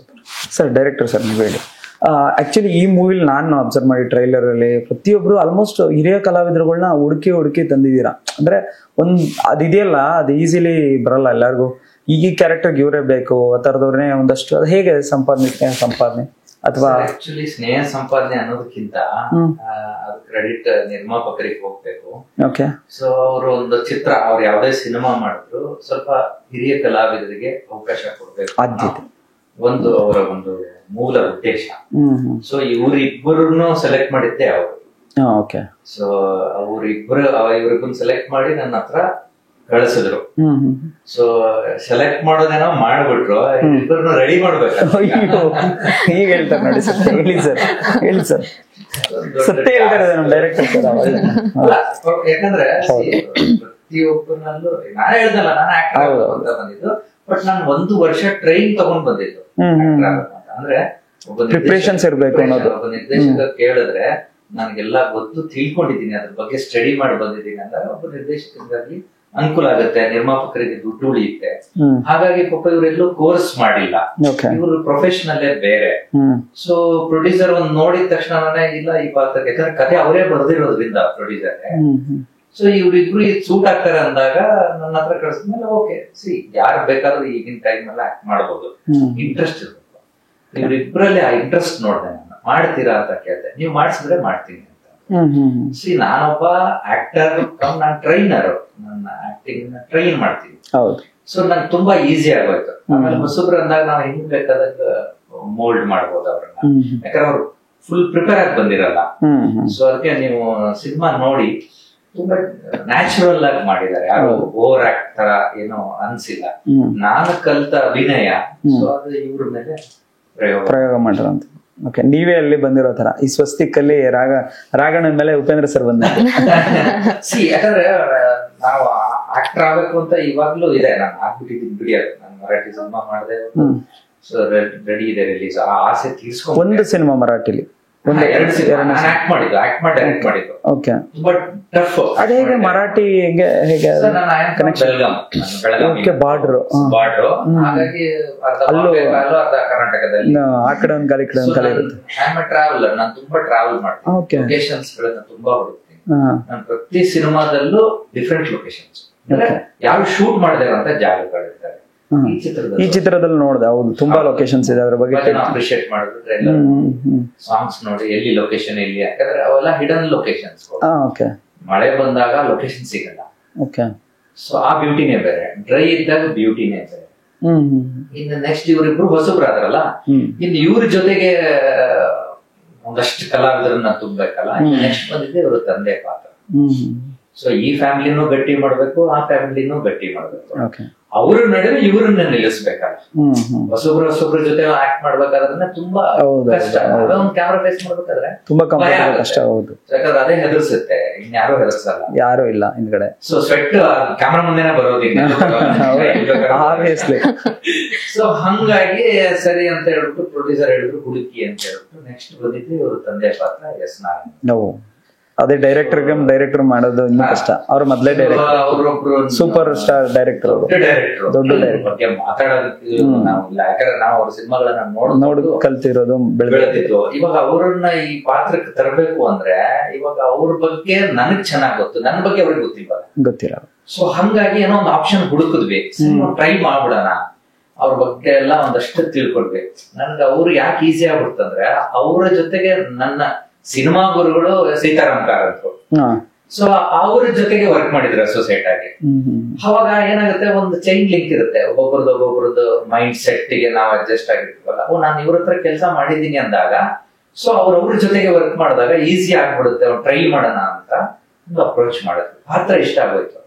ಸರ್ ಡೈರೆಕ್ಟರ್ ಸರ್ ನೀವು ಹೇಳಿ, ಆಕ್ಚುಲಿ ಈ ಮೂವಿಲಿ ನಾನು ಅಬ್ಸರ್ವ್ ಮಾಡಿ ಟ್ರೈಲರ್ ಅಲ್ಲಿ ಪ್ರತಿಯೊಬ್ರು ಆಲ್ಮೋಸ್ಟ್ ಹಿರಿಯ ಕಲಾವಿದರುಗಳನ್ನ ಹುಡುಕಿ ತಂದಿದ್ದೀರಾ. ಅಂದ್ರೆ ಅದಿದೆಯಲ್ಲ, ಅದು ಈಸಿಲಿ ಬರಲ್ಲ ಎಲ್ಲರಿಗೂ. ಈ ಕ್ಯಾರೆಕ್ಟರ್ಗೆ ಇವರೇ ಬೇಕು ಆ ಥರದವ್ರನ್ನೇ ಒಂದಷ್ಟು. ಅದು ಹೇಗೆ ಸಂಪಾದನೆ ಅಥವಾ ಆಕ್ಚುಲಿ ಸ್ನೇಹ ಸಂಪಾದನೆ ಅನ್ನೋದಕ್ಕಿಂತ ಅದು ಕ್ರೆಡಿಟ್ ನಿರ್ಮಾಪಕರಿಗೆ ಹೋಗ್ಬೇಕು. ಓಕೆ. ಸೊ ಅವರು ಒಂದು ಚಿತ್ರ, ಅವ್ರು ಯಾವ್ದೇ ಸಿನಿಮಾ ಮಾಡಿದ್ರು ಸ್ವಲ್ಪ ಹಿರಿಯ ಕಲಾವಿದರಿಗೆ ಅವಕಾಶ ಕೊಡ್ಬೇಕು, ಒಂದು ಅವರ ಒಂದು ಮೂಲ ಉದ್ದೇಶ. ಸೊ ಇವ್ರಿಬ್ಬರನ್ನು ಸೆಲೆಕ್ಟ್ ಮಾಡಿದ್ದೆ ಅವರು. ಓಕೆ. ಸೊ ಇವ್ರಿಗೂ ಸೆಲೆಕ್ಟ್ ಮಾಡಿ ನನ್ನ ಹತ್ರ ಕಳಿಸಿದ್ರು. ಸೊ ಸೆಲೆಕ್ಟ್ ಮಾಡೋದೇನೋ ಮಾಡ್ಬಿಟ್ರು, ಇಬ್ಬರನ್ನು ರೆಡಿ ಮಾಡ್ಬೇಕು. ಈಗ ಹೇಳ್ತಾರೆ ನೋಡಿ ಸರ್, ಹೇಳಿ ಸರ್, ಹೇಳಿ ಸರ್. ಸತ್ಯ ಹೇಳ್ತಾರೆ ನಮ್ಮ ಡೈರೆಕ್ಟರ್ ಸರ್. ಯಾಕಂದ್ರೆ ಪ್ರತಿಯೊಬ್ಬರಲ್ಲೂ ನಾನೇ ಹೇಳ್ದಲ್ಲ, ನಾನು ಆಕ್ಟರ್ ಅಂತ ಬಂದಿದ್ದು, ಬಟ್ ನಾನು 1 ವರ್ಷ ಟ್ರೈನ್ ತಗೊಂಡ್ ಬಂದಿದ್ದು. ಅಂದ್ರೆ ಪ್ರಿಪರೇಷನ್ಸ್ ಇರ್ಬೇಕು ಅನ್ನೋದು. ಒಬ್ಬ ನಿರ್ದೇಶಕ ಕೇಳಿದ್ರೆ ನನಗೆಲ್ಲ ಗೊತ್ತು, ತಿಳ್ಕೊಂಡಿದ್ದೀನಿ, ಅದ್ರ ಬಗ್ಗೆ ಸ್ಟಡಿ ಮಾಡಿ ಬಂದಿದ್ದೀನಿ ಅಂದಾಗ ಒಬ್ಬ ನಿರ್ದೇಶಕರಿಗಾಗಿ ಅನುಕೂಲ ಆಗುತ್ತೆ, ನಿರ್ಮಾಪಕರಿಗೆ ದುಡ್ಡು ಉಳಿಯುತ್ತೆ. ಹಾಗಾಗಿ ಪಾಪ ಇವರೆಲ್ಲೂ ಕೋರ್ಸ್ ಮಾಡಿಲ್ಲ, ಇವರು ಪ್ರೊಫೆಷನಲ್ಲೇ ಬೇರೆ. ಸೊ ಪ್ರೊಡ್ಯೂಸರ್ ಒಂದ್ ನೋಡಿದ ತಕ್ಷಣನೇ ಇಲ್ಲ ಈ ಪಾತ್ರಕ್ಕೆ, ಯಾಕಂದ್ರೆ ಕಥೆ ಅವರೇ ಬರ್ದಿರೋದ್ರಿಂದ ಪ್ರೊಡ್ಯೂಸರ್. ಸೊ ಇವ್ರಿಬ್ರು ಸೂಟ್ ಆಗ್ತಾರೆ ಅಂದಾಗ ನನ್ನ ಹತ್ರ ಕಳಿಸಿದ್ಮೇಲೆ ಓಕೆ, ಸಿ ಯಾರು ಬೇಕಾದ್ರೂ ಈಗಿನ ಟೈಮ್ ಎಲ್ಲ ಆಕ್ಟ್ ಮಾಡ್ಬೋದು, ಇಂಟ್ರೆಸ್ಟ್ ಇರ್ಬೇಕು. ಇವ್ರಿಬ್ರಲ್ಲಿ ಆ ಇಂಟ್ರೆಸ್ಟ್ ನೋಡ್ದೆ, ನಾನು ಮಾಡ್ತೀರಾ ಅಂತ ಕೇಳ್ದೆ, ನೀವು ಮಾಡಿಸಿದ್ರೆ ಮಾಡ್ತೀನಿ ಅಂತ. ಸಿ ನಾನೊಬ್ಬ ಆಕ್ಟರ್, ನಾನು ಟ್ರೈನರ್, ನನ್ನ ಆಕ್ಟಿಂಗ್ ಟ್ರೈನ್ ಮಾಡ್ತೀನಿ. ಸೊ ನಂಗೆ ತುಂಬಾ ಈಸಿ ಆಗೋಯ್ತು. ಆಮೇಲೆ ಹೊಸಬ್ರು ಅಂದಾಗ ನಾವು ಹೆಂಗ್ ಬೇಕಾದಾಗ ಮೋಲ್ಡ್ ಮಾಡ್ಬೋದು ಅವ್ರನ್ನ, ಯಾಕಂದ್ರೆ ಅವ್ರು ಫುಲ್ ಪ್ರಿಪೇರ್ ಆಗಿ ಬಂದಿರಲ್ಲ. ಸೊ ಅದಕ್ಕೆ ನೀವು ಸಿನಿಮಾ ನೋಡಿ ತುಂಬಾ ನ್ಯಾಚುರಲ್ ಆಗಿ ಮಾಡಿದ್ದಾರೆ, ಯಾರು ಓವರ್ ಆಕ್ಟ್ ತರ ಏನೋ ಅನ್ಸಿಲ್ಲ. ನಾನು ಕಲ್ತ ಅಭಿನಯ, ಸೊ ಅದು ಇವ್ರ ಮೇಲೆ ಪ್ರಯೋಗ ಮಾಡಿರೋ. ಓಕೆ, ನೀವೇ ಅಲ್ಲಿ ಬಂದಿರೋ ತರ ಈ ಸ್ವಸ್ತಿಕ್ ಅಲ್ಲಿ ರಾಗಣ್ಣನ ಮೇಲೆ ಉಪೇಂದ್ರ ಸರ್ ಬಂದ. ಸಿ ಯಾಕಂದ್ರೆ ನಾವು ಆಕ್ಟರ್ ಆಗ್ಬೇಕು ಅಂತ ಇವಾಗ್ಲೂ ಇದೆ, ನಾನು ಆಗ್ಬಿಟ್ಟಿದ್ದೀನಿ ಬಿಡಿಯೋದು. ನಾನು ಮರಾಠಿ ಸಿನಿಮಾ ಮಾಡಿದೆ, ಸೊ ರೆಡಿ ಇದೆ ರಿಲೀಸ್. ಆ ಆಸೆ ತೀರ್ಸ್ಕೊಂಡು ಒಂದು ಸಿನಿಮಾ ಮರಾಠಿಲಿ ಆಕ್ಟ್ ಮಾಡಿದ್ದು, ಆಕ್ಟ್ ಮಾಡಿ ಡೈರೆಕ್ಟ್ ಮಾಡಿದ್ದು. ಓಕೆ, ತುಂಬಾ ಟಫ್. ಅದೇ ಹೇಗೆ ಮರಾಠಿ ಹೇಗೆ ಬೆಳಗಾವಿ ಬಾರ್ಡ್ರು, ಹಾಗಾಗಿ ಅರ್ಧ ಕರ್ನಾಟಕದಲ್ಲಿ ಆ ಕಡೆ ಒಂದ್ ಗಾಲಿ ಕಡೆ ಒಂದ್ ಕಡೆ ಇರುತ್ತೆ. ಟ್ರಾವೆಲರ್, ನಾನು ತುಂಬಾ ಟ್ರಾವೆಲ್ ಮಾಡ್ತೀನಿ, ಲೊಕೇಶನ್ಸ್ ಗಳನ್ನ ತುಂಬಾ ಹುಡುಕ್ತೀನಿ. ನಾನು ಪ್ರತಿ ಸಿನಿಮಾದಲ್ಲೂ ಡಿಫ್ರೆಂಟ್ ಲೊಕೇಶನ್ಸ್, ಯಾವ ಶೂಟ್ ಮಾಡಿದಾರಂತ ಜಾಗಗಳಿರ್ತಾರೆ. ಈ ಚಿತ್ರದಲ್ಲಿ ನೋಡಿದೆ, ಹೌದು ತುಂಬಾ ಲೊಕೇಶನ್ಸ್ ಇದೆ, ಅದ್ರ ಬಗ್ಗೆ ಅಪ್ರಿಶಿಯೇಟ್ ಮಾಡಿದ್ರೆ ಸಾಂಗ್ಸ್ ನೋಡಿ ಎಲ್ಲಿ ಲೊಕೇಶನ್ ಎಲ್ಲಿ, ಯಾಕಂದ್ರೆ ಅವೆಲ್ಲ ಹಿಡನ್ ಲೊಕೇಶನ್ಸ್. ಮಳೆ ಬಂದಾಗ ಲೊಕೇಶನ್ ಸಿಗಲ್ಲ, ಸೊ ಆ ಬ್ಯೂಟಿನೇ ಬೇರೆ, ಡ್ರೈ ಇದ್ದಾಗ ಬ್ಯೂಟಿನೇ ಬೇರೆ. ಇನ್ನು ನೆಕ್ಸ್ಟ್ ಇವರಿಬ್ರು ಹೊಸಬ್ರಾದ್ರಲ್ಲ, ಇನ್ನು ಇವ್ರ ಜೊತೆಗೆ ಒಂದಷ್ಟು ಕಲಾವಿದರನ್ನ ತುಂಬಬೇಕಲ್ಲ. ನೆಕ್ಸ್ಟ್ ಬಂದಿದ್ದೆ ಇವ್ರ ತಂದೆ ಪಾತ್ರ. ಸೊ ಈ ಫ್ಯಾಮಿಲಿನೂ ಗಟ್ಟಿ ಮಾಡ್ಬೇಕು, ಆ ಫ್ಯಾಮಿಲಿನೂ ಗಟ್ಟಿ ಮಾಡ್ಬೇಕು. ಅವ್ರ ನಡುವೆ ಇವ್ರನ್ನ ನಿಲ್ಲಿಸ್ಬೇಕಲ್ಲ. ಹೊಸಬ್ರ ಜೊತೆ ಆಕ್ಟ್ ಮಾಡ್ಬೇಕಾದ್ರೆ ತುಂಬಾ ಕಷ್ಟ. ಒಂದು ಕ್ಯಾಮ್ರಾ ಫೇಸ್ ಮಾಡ್ಬೇಕಾದ್ರೆ ತುಂಬಾ ಕಷ್ಟ. ಹೌದು, ಯಾಕಂದ್ರೆ ಅದೇ ಹೆದರ್ಸುತ್ತೆ, ಇನ್ಯಾರು ಹೆದರ್ಸಲ್ಲ, ಯಾರು ಇಲ್ಲ ಹಿಂದ್ಗಡೆ. ಸೊ ಸ್ವೆಟ್ ಕ್ಯಾಮ್ರಾ ಮುಂದೆನೆ ಬರೋದಿಲ್ಲ. ಸೊ ಹಂಗಾಗಿ ಸರಿ ಅಂತ ಹೇಳ್ಬಿಟ್ಟು ಪ್ರೊಡ್ಯೂಸರ್ ಹೇಳಿದ್ರು ಹುಡುಕಿ ಅಂತ ಹೇಳ್ಬಿಟ್ಟು ನೆಕ್ಸ್ಟ್ ಬಂದಿದ್ದು ಇವ್ರ ತಂದೆ ಪಾತ್ರ ಎಸ್ ನಾರಾಯಣ್. ಅದೇ ಡೈರೆಕ್ಟರ್ ಮಾಡೋದು ಇನ್ನೂ ಕಷ್ಟ. ಅವ್ರು ಮೊದಲೇ ಡೈರೆಕ್ಟರ್, ಸೂಪರ್ ಸ್ಟಾರ್ ಡೈರೆಕ್ಟರ್, ದೊಡ್ಡ ಡೈರೆಕ್ಟರ್. ಮಾತಾಡೋದಕ್ಕೆ ನಾವು ಇಲ್ಲ, ಯಾಕಂದ್ರೆ ನಾವು ಅವ್ರ ಸಿನಿಮಾಗಳನ್ನ ನೋಡ್ ಕಲ್ತಿರೋದು, ಬೆಳೆದಿದ್ದು. ಇವಾಗ ಅವ್ರನ್ನ ಈ ಪಾತ್ರಕ್ಕೆ ತರಬೇಕು ಅಂದ್ರೆ ಇವಾಗ ಅವ್ರ ಬಗ್ಗೆ ನನಗ್ ಚೆನ್ನಾಗ್ ಗೊತ್ತು, ನನ್ನ ಬಗ್ಗೆ ಅವ್ರಿಗೆ ಗೊತ್ತಿಲ್ಲ. ಸೊ ಹಂಗಾಗಿ ಏನೋ ಒಂದು ಆಪ್ಷನ್ ಹುಡುಕಿದ್ವಿ, ಟ್ರೈ ಮಾಡ್ಬಿಡೋಣ, ಅವ್ರ ಬಗ್ಗೆ ಎಲ್ಲ ಒಂದಷ್ಟು ತಿಳ್ಕೊಡ್ಬೇಕು. ನನ್ಗೆ ಅವ್ರು ಯಾಕೆ ಈಸಿ ಆಗ್ಬಿಡ್ತಂದ್ರೆ ಅವ್ರ ಜೊತೆಗೆ ನನ್ನ ಸಿನಿಮಾ ಗುರುಗಳು ಸೀತಾರಾಮ್ ಕಾರಂತರು. ಸೊ ಅವ್ರ ಜೊತೆಗೆ ವರ್ಕ್ ಮಾಡಿದ್ರು ಅಸೋಸಿಯೇಟ್ ಆಗಿ. ಅವಾಗ ಏನಾಗುತ್ತೆ, ಒಂದು ಚೈನ್ ಲಿಂಕ್ ಇರುತ್ತೆ, ಒಬ್ಬೊಬ್ರದ್ದು ಮೈಂಡ್ ಸೆಟ್ ಗೆ ನಾವು ಅಡ್ಜಸ್ಟ್ ಆಗಿರ್ತೀವಲ್ಲ. ನಾನು ಇವ್ರ ಹತ್ರ ಕೆಲಸ ಮಾಡಿದೀನಿ ಅಂದಾಗ, ಸೊ ಅವ್ರ ಜೊತೆಗೆ ವರ್ಕ್ ಮಾಡಿದಾಗ ಈಸಿ ಆಗ್ಬಿಡುತ್ತೆ, ಟ್ರೈ ಮಾಡೋಣ ಅಂತ ಒಂದು ಅಪ್ರೋಚ್ ಮಾಡಿದ್ರು. ಪಾತ್ರ ಇಷ್ಟ ಆಗೋಯ್ತು.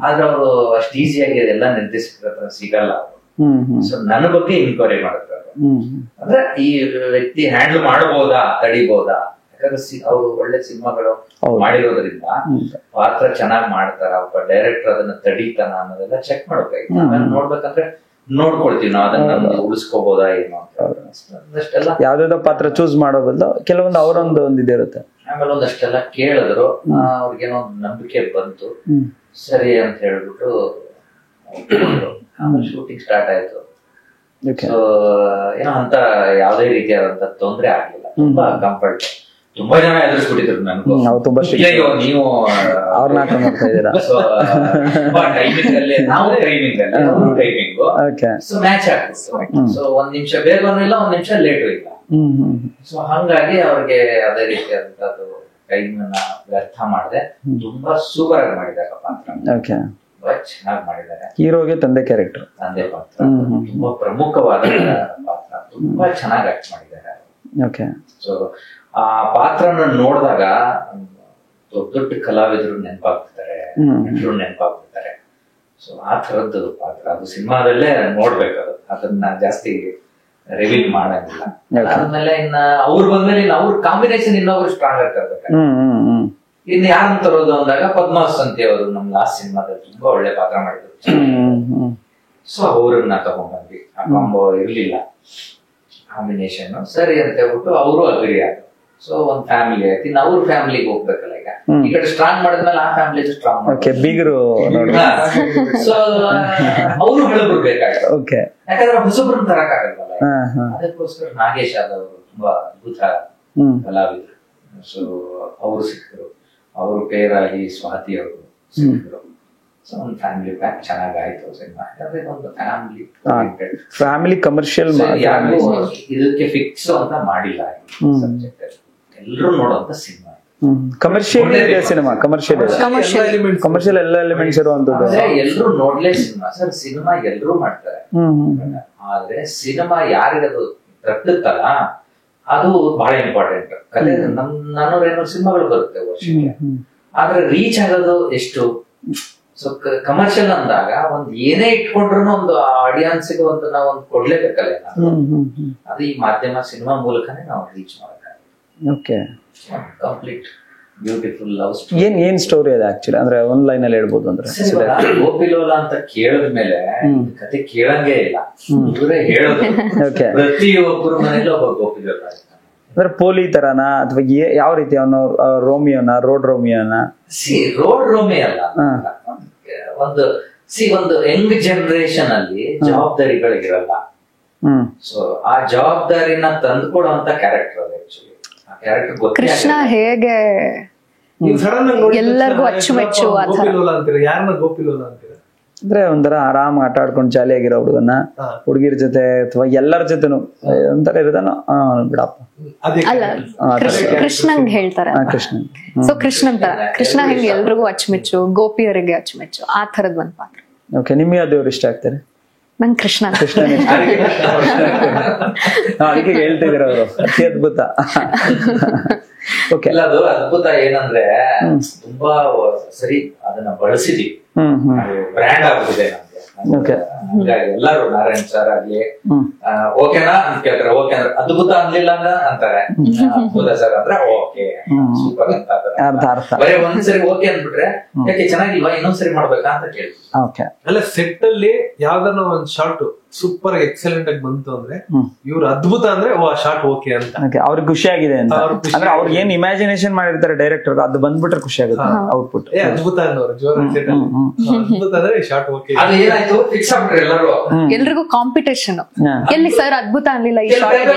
ಆದ್ರೆ ಅವರು ಅಷ್ಟು ಈಸಿಯಾಗಿ ಅದೆಲ್ಲ ನಿರ್ದೇಶಕರ ಸಿಗಲ್ಲ. ಸೊ ನನ್ನ ಬಗ್ಗೆ ಇನ್ಕ್ವೈರಿ ಮಾಡಿದ್ರು. ಅಂದ್ರೆ ಈ ವ್ಯಕ್ತಿ ಹ್ಯಾಂಡಲ್ ಮಾಡಬಹುದಾ, ತಡಿಬಹುದಾ? ಯಾಕಂದ್ರೆ ಅವರು ಒಳ್ಳೆ ಸಿನಿಮಾಗಳು ಮಾಡಿರೋದ್ರಿಂದ ಪಾತ್ರ ಚೆನ್ನಾಗ್ ಮಾಡ್ತಾರ, ಒಬ್ಬ ಡೈರೆಕ್ಟರ್ ಅದನ್ನ ತಡೀತಾನ ಅನ್ನೋದೆಲ್ಲ ಚೆಕ್ ಮಾಡ್ಬೇಕಾಗಿತ್ತು. ಆಮೇಲೆ ನೋಡ್ಬೇಕಂದ್ರೆ ನೋಡ್ಕೊಳ್ತೀವಿ ನಾವು ಅದನ್ನ ಉಳಿಸ್ಕೋಬಹುದಾ ಏನೋ ಅಂತ. ಯಾವ್ದಾವ್ದೋ ಪಾತ್ರ ಚೂಸ್ ಮಾಡೋ ಬದಲು ಕೆಲವೊಂದು ಅವರೊಂದು ಇದಿರುತ್ತೆ. ಆಮೇಲೆ ಒಂದಷ್ಟೆಲ್ಲ ಕೇಳಿದ್ರು, ಅವ್ರಿಗೇನೋ ಒಂದು ನಂಬಿಕೆ ಬಂತು. ಸರಿ ಅಂತ ಹೇಳ್ಬಿಟ್ಟು ಆಮೇಲೆ ಶೂಟಿಂಗ್ ಸ್ಟಾರ್ಟ್ ಆಯ್ತು. ಸೊ ಏನೋ ಅಂತ ಯಾವ್ದೇ ರೀತಿಯಾದಂತ ತೊಂದ್ರೆ ಆಗ್ಲಿಲ್ಲ. ತುಂಬಾ ಕಂಫರ್ಟ್. ತುಂಬಾ ಜನ ಎದುರಿಸ್ಬಿಟ್ಟಿದ್ರು ನನಗೂ, ನೀವು ಅವ್ರನ್ನ ಮಾಡ್ತಾ ಇದ್ದೀರಾ. ಟೈಮಿಂಗ್ ಅಲ್ಲಿ ನಾವು ಟೈಮಿಂಗು ಸೊ ಮ್ಯಾಚ್ ಆಗ್ತಿತ್ತು. ಸೊ ಒಂದ್ ನಿಮಿಷ ಬೇಗನೂ ಇಲ್ಲ, ಒಂದ್ ನಿಮಿಷ ಲೇಟು ಇಲ್ಲ. ಸೊ ಹಂಗಾಗಿ ಅವ್ರಿಗೆ ಅದೇ ರೀತಿಯಾದಂತದ್ದು ಟೈಮ್ ವ್ಯರ್ಥ ಮಾಡಿದೆ. ತುಂಬಾ ಸೂಪರ್ ಆಗಿ ಮಾಡಿದ್ದಾರೆ ಪಾತ್ರ. ತುಂಬಾ ಚೆನ್ನಾಗಿ ಮಾಡಿದ್ದಾರೆ. ಹೀರೋಗೆ ತಂದೆ ಕ್ಯಾರೆಕ್ಟರ್, ತಂದೆ ಪಾತ್ರ ತುಂಬಾ ಪ್ರಮುಖವಾದ ಪಾತ್ರ. ತುಂಬಾ ಚೆನ್ನಾಗಿ ಆಕ್ಟ್ ಮಾಡಿದ್ದಾರೆ. ಸೊ ಆ ಪಾತ್ರನ ನೋಡಿದಾಗ ದೊಡ್ಡ ದೊಡ್ಡ ಕಲಾವಿದರು ನೆನಪಾಗ್ತಾರೆ, ನಟರು ನೆನಪಾಗ್ತಾರೆ. ಸೊ ಆ ತರದ್ದು ಪಾತ್ರ ಅದು ಸಿನಿಮಾದಲ್ಲೇ ನೋಡ್ಬೇಕದು. ಅದನ್ನ ಜಾಸ್ತಿ ರಿವೀಲ್ ಮಾಡಂಗಿಲ್ಲ. ಅದಾದ್ಮೇಲೆ ಇನ್ನ ಅವ್ರು ಬಂದ್ಮೇಲೆ ಇನ್ನು ಅವ್ರ ಕಾಂಬಿನೇಷನ್ ಇನ್ನೊಬ್ರು ಸ್ಟ್ರಾಂಗ್ ಆಗ್ತಾರೆ. ಇನ್ನು ಯಾರನ್ನ ತರೋದು ಅಂದಾಗ ಪದ್ಮಾವತಿ ಅವರು ನಮ್ ಲಾಸ್ಟ್ ಸಿನಿಮಾದಲ್ಲಿ ತುಂಬಾ ಒಳ್ಳೆ ಪಾತ್ರ ಮಾಡಿದ್ರು. ಸೊ ಅವ್ರನ್ನ ತಗೊಂಡ್ಬಂದ್ವಿ. ಆ ಕಾಂಬೋ ಇರ್ಲಿಲ್ಲ ಕಾಂಬಿನೇಷನ್. ಸರಿ ಅಂತ ಹೇಳ್ಬಿಟ್ಟು ಅವರು ಅಗ್ರಿ ಆದ್ರು. ಸೊ ಒಂದ್ ಫ್ಯಾಮಿಲಿ ಆಯ್ತು. ಇನ್ನು ಅವ್ರ ಫ್ಯಾಮಿಲಿಗೆ ಹೋಗ್ಬೇಕಲ್ಲ. ಈಗ ಈ ಕಡೆ ಸ್ಟ್ರಾಂಗ್ ಮಾಡಿದ್ಮೇಲೆ ಆ ಫ್ಯಾಮಿಲಿ ಸ್ಟ್ರಾಂಗ್ ಬೀಗರು. ಸೊ ಅವರು ಹೇಳ್ಬಿಡ್ಬೇಕಾಯ್ತು. ಯಾಕಂದ್ರೆ ಹೊಸಬ್ರನ್ನ ತರಕ್ ಆಗಲ್ವಲ್ಲ. ಅದಕ್ಕೋಸ್ಕರ ನಾಗೇಶ್ ಯಾದವ್ ತುಂಬಾ ಅದ್ಭುತ ಕಲಾವಿದರು. ಸೊ ಅವರು ಸಿಕ್ಕರು. ಅವರು ಪೇರ್ ಆಗಿ ಸ್ವಾತಿ ಅವರು ಸಿಕ್ಕರು. ಸೊ ಒಂದು ಫ್ಯಾಮಿಲಿ ಪ್ಯಾಕ್ ಚೆನ್ನಾಗಾಯ್ತು ಸಿನಿಮಾ. ಯಾಕಂದ್ರೆ ಒಂದು ಫ್ಯಾಮಿಲಿ ಕಮರ್ಷಿಯಲ್ ಇದಕ್ಕೆ ಫಿಕ್ಸ್ ಅಂತ ಮಾಡಿಲ್ಲ ಸಬ್ಜೆಕ್ಟ್. ಎಲ್ಲರೂ ನೋಡುವಂತ ಸಿನಿಮಾ. ಕಮರ್ಷಿಯಲ್ ಸಿನಿಮಾ, ಕಮರ್ಷಿಯಲ್ ಎಲ್ಲ ಎಲಿಮೆಂಟ್ಸ್ ಇರುವಂತದ್ದು. ಎಲ್ಲರೂ ನೋಡ್ಲೇ ಸಿನಿಮಾ ಸರ್. ಸಿನಿಮಾ ಎಲ್ಲರೂ ಮಾಡ್ತಾರೆ, ಆದ್ರೆ ಸಿನಿಮಾ ಯಾರಿಗದು ತಟ್ಟುತ್ತಲ್ಲ ಅದು ಬಹಳ ಇಂಪಾರ್ಟೆಂಟ್. ಕಲೆ ನಾನೂರ ಸಿನಿಮಾಗಳು ಬರುತ್ತೆ ವರ್ಷಕ್ಕೆ, ಆದ್ರೆ ರೀಚ್ ಆಗೋದು ಎಷ್ಟು? ಸೊ ಕಮರ್ಷಿಯಲ್ ಅಂದಾಗ ಒಂದ್ ಏನೇ ಇಟ್ಕೊಂಡ್ರು ಒಂದು ಆಡಿಯನ್ಸ್ಗೆ ಒಂದು ನಾವು ಒಂದು ಕೊಡ್ಲೇಬೇಕಲ್ಲ. ಅದು ಈ ಮಾಧ್ಯಮ ಸಿನಿಮಾ ಮೂಲಕನೇ ನಾವು ರೀಚ್ ಮಾಡಬೇಕು. Complete beautiful love story. ಏನ್ ಸ್ಟೋರಿ ಅದು ಆಕ್ಚುಲಿ? ಅಂದ್ರೆ ಒಂದ್ ಲೈನ್ ಅಲ್ಲಿ ಹೇಳ್ಬೋದು ಅಂದ್ರೆ ಗೋಪಿಲೋಲ ಅಂತ ಕೇಳಿದ್ಮೇಲೆ ಕತೆ ಕೇಳಂಗೇ ಇಲ್ಲ, ಇವರೇ ಹೇಳೋದು. ಪ್ರತಿಯೊಬ್ಬರ ಮನೇಲಿ ಒಬ್ಬ ಗೋಪಿಲೋಲ. ಅಂದ್ರೆ ಪೋಲಿ ತರನಾ ಅಥವಾ ಯಾವ ರೀತಿ? ಅವನು ರೋಮಿಯೋನ, ರೋಡ್ ರೋಮಿಯೋನ? ರೋಡ್ ರೋಮಿಯೋ ಅಲ್ಲ. ಒಂದು ಯಂಗ್ ಜನರೇಷನ್ ಅಲ್ಲಿ ಜವಾಬ್ದಾರಿಗಳಿರಲ್ಲ. ಸೊ ಆ ಜವಾಬ್ದಾರಿನ ತಂದ್ಕೊಡುವಂತ ಕ್ಯಾರೆಕ್ಟರ್ ಅದು. ಆಕ್ಚುಲಿ ಆ ಕ್ಯಾರೆಕ್ಟರ್ ಕೃಷ್ಣ ಹೇಗೆ ಎಲ್ಲರಿಗೂ ಅಚ್ಚುಮೆಚ್ಚು. ಯಾರನ್ನ ಗೋಪಿಲೋಲ ಅಂತೀರ? ಅಂದ್ರೆ ಒಂಥರ ಆರಾಮ್ ಆಟ ಆಡ್ಕೊಂಡು ಜಾಲಿಯಾಗಿರೋ ಹುಡುಗನ ಹುಡುಗಿರ ಜೊತೆ ಅಥವಾ ಎಲ್ಲರ ಜೊತೆನು ಒಂಥರ ಇರೋದನ್ನ ಬಿಡಪ್ಪ. ಅಲ್ಲ, ಕೃಷ್ಣಂಗ್ ಹೇಳ್ತಾರೆ. ಸೊ ಕೃಷ್ಣನ್ ತರ, ಕೃಷ್ಣ ಹೆಂಗೆ ಎಲ್ರಿಗೂ ಅಚ್ಚುಮೆಚ್ಚು, ಗೋಪಿಯರಿಗೆ ಅಚ್ಚುಮೆಚ್ಚು, ಆ ತರದ್ ಒಂದ್ ಪಾತ್ರ. ಓಕೆ, ನಿಮ್ಗೆ ಯಾವ ದೇವ್ರು ಇಷ್ಟ ಆಗ್ತಾರೆ? ನಂಗೆ ಕೃಷ್ಣ. ಅದಕ್ಕೆ ಹೇಳ್ತಿದ್ದೀರ ಅವರು. ಅತಿ ಅದ್ಭುತ. ಅದು ಅದ್ಭುತ ಏನಂದ್ರೆ ತುಂಬಾ ಸರಿ ಅದನ್ನ ಬಳಸಿದೀವಿ, ಬ್ರ್ಯಾಂಡ್ ಆಗ್ಬಿಟ್ಟಿದೆ ನಮ್ಗೆ. ಎಲ್ಲರೂ ನಾರಾಯಣ್ ಸರ್ ಆಗ್ಲಿ ಓಕೆನಾ ಅಂತ ಕೇಳ್ತಾರೆ. ಓಕೆ ಅಂದ್ರೆ ಅದ್ಭುತ ಅನ್ಲಿಲ್ಲ ಅಂತಾರೆ. ಅದ್ಭುತ ಸರ್ ಅಂದ್ರೆ ಓಕೆ ಸೂಪರ್ ಅಂತ ಬರೀ ಒಂದ್ಸರಿ ಓಕೆ ಅಂದ್ಬಿಟ್ರೆ ಯಾಕೆ ಚೆನ್ನಾಗಿಲ್ವಾ ಇನ್ನೊಂದ್ಸರಿ ಮಾಡ್ಬೇಕಾ ಅಂತ ಕೇಳ್ತೀವಿ. ಅಲ್ಲ, ಸೆಟ್ ಅಲ್ಲಿ ಯಾವ್ದಾರ ಒಂದ್ ಶಾರ್ಟ್ ಸೂಪರ್ ಆಗಿ ಎಕ್ಸಲೆಂಟ್ ಆಗಿ ಬಂತು ಅಂದ್ರೆ ಇವ್ರು ಅದ್ಭುತ ಅಂದ್ರೆ ಆ ಶಾರ್ಟ್ ಓಕೆ ಅಂತ ಅವ್ರಿಗೆ ಖುಷಿ ಆಗಿದೆ ಅಂತ. ಅಂದ್ರೆ ಅವ್ರಿಗೆ ಏನ್ ಇಮ್ಯಾಜಿನೇಷನ್ ಮಾಡಿರ್ತಾರೆ ಡೈರೆಕ್ಟರ್, ಅದು ಬಂದ್ಬಿಟ್ರೆ ಖುಷಿ ಆಗುತ್ತೆ ಔಟ್ಪುಟ್. ಅದ್ಭುತ ಅನ್ನೋರು ಜೋರ ಅದ್ಭುತ ಅಂದ್ರೆ ಶಾರ್ಟ್ ಓಕೆ. ಅದು ಏನಾಯ್ತು, ಫಿಕ್ಸ್ ಆಗ್ಬಿಟ್ರೆ ಎಲ್ಲರೂ. ಎಲ್ರಿಗೂ ಕಾಂಪಿಟೇಷನ್. ಎಲ್ಲಿ ಸರ್ ಅದ್ಭುತ ಅನ್ಲಿಲ್ಲ ಈ ಶಾರ್ಟ್?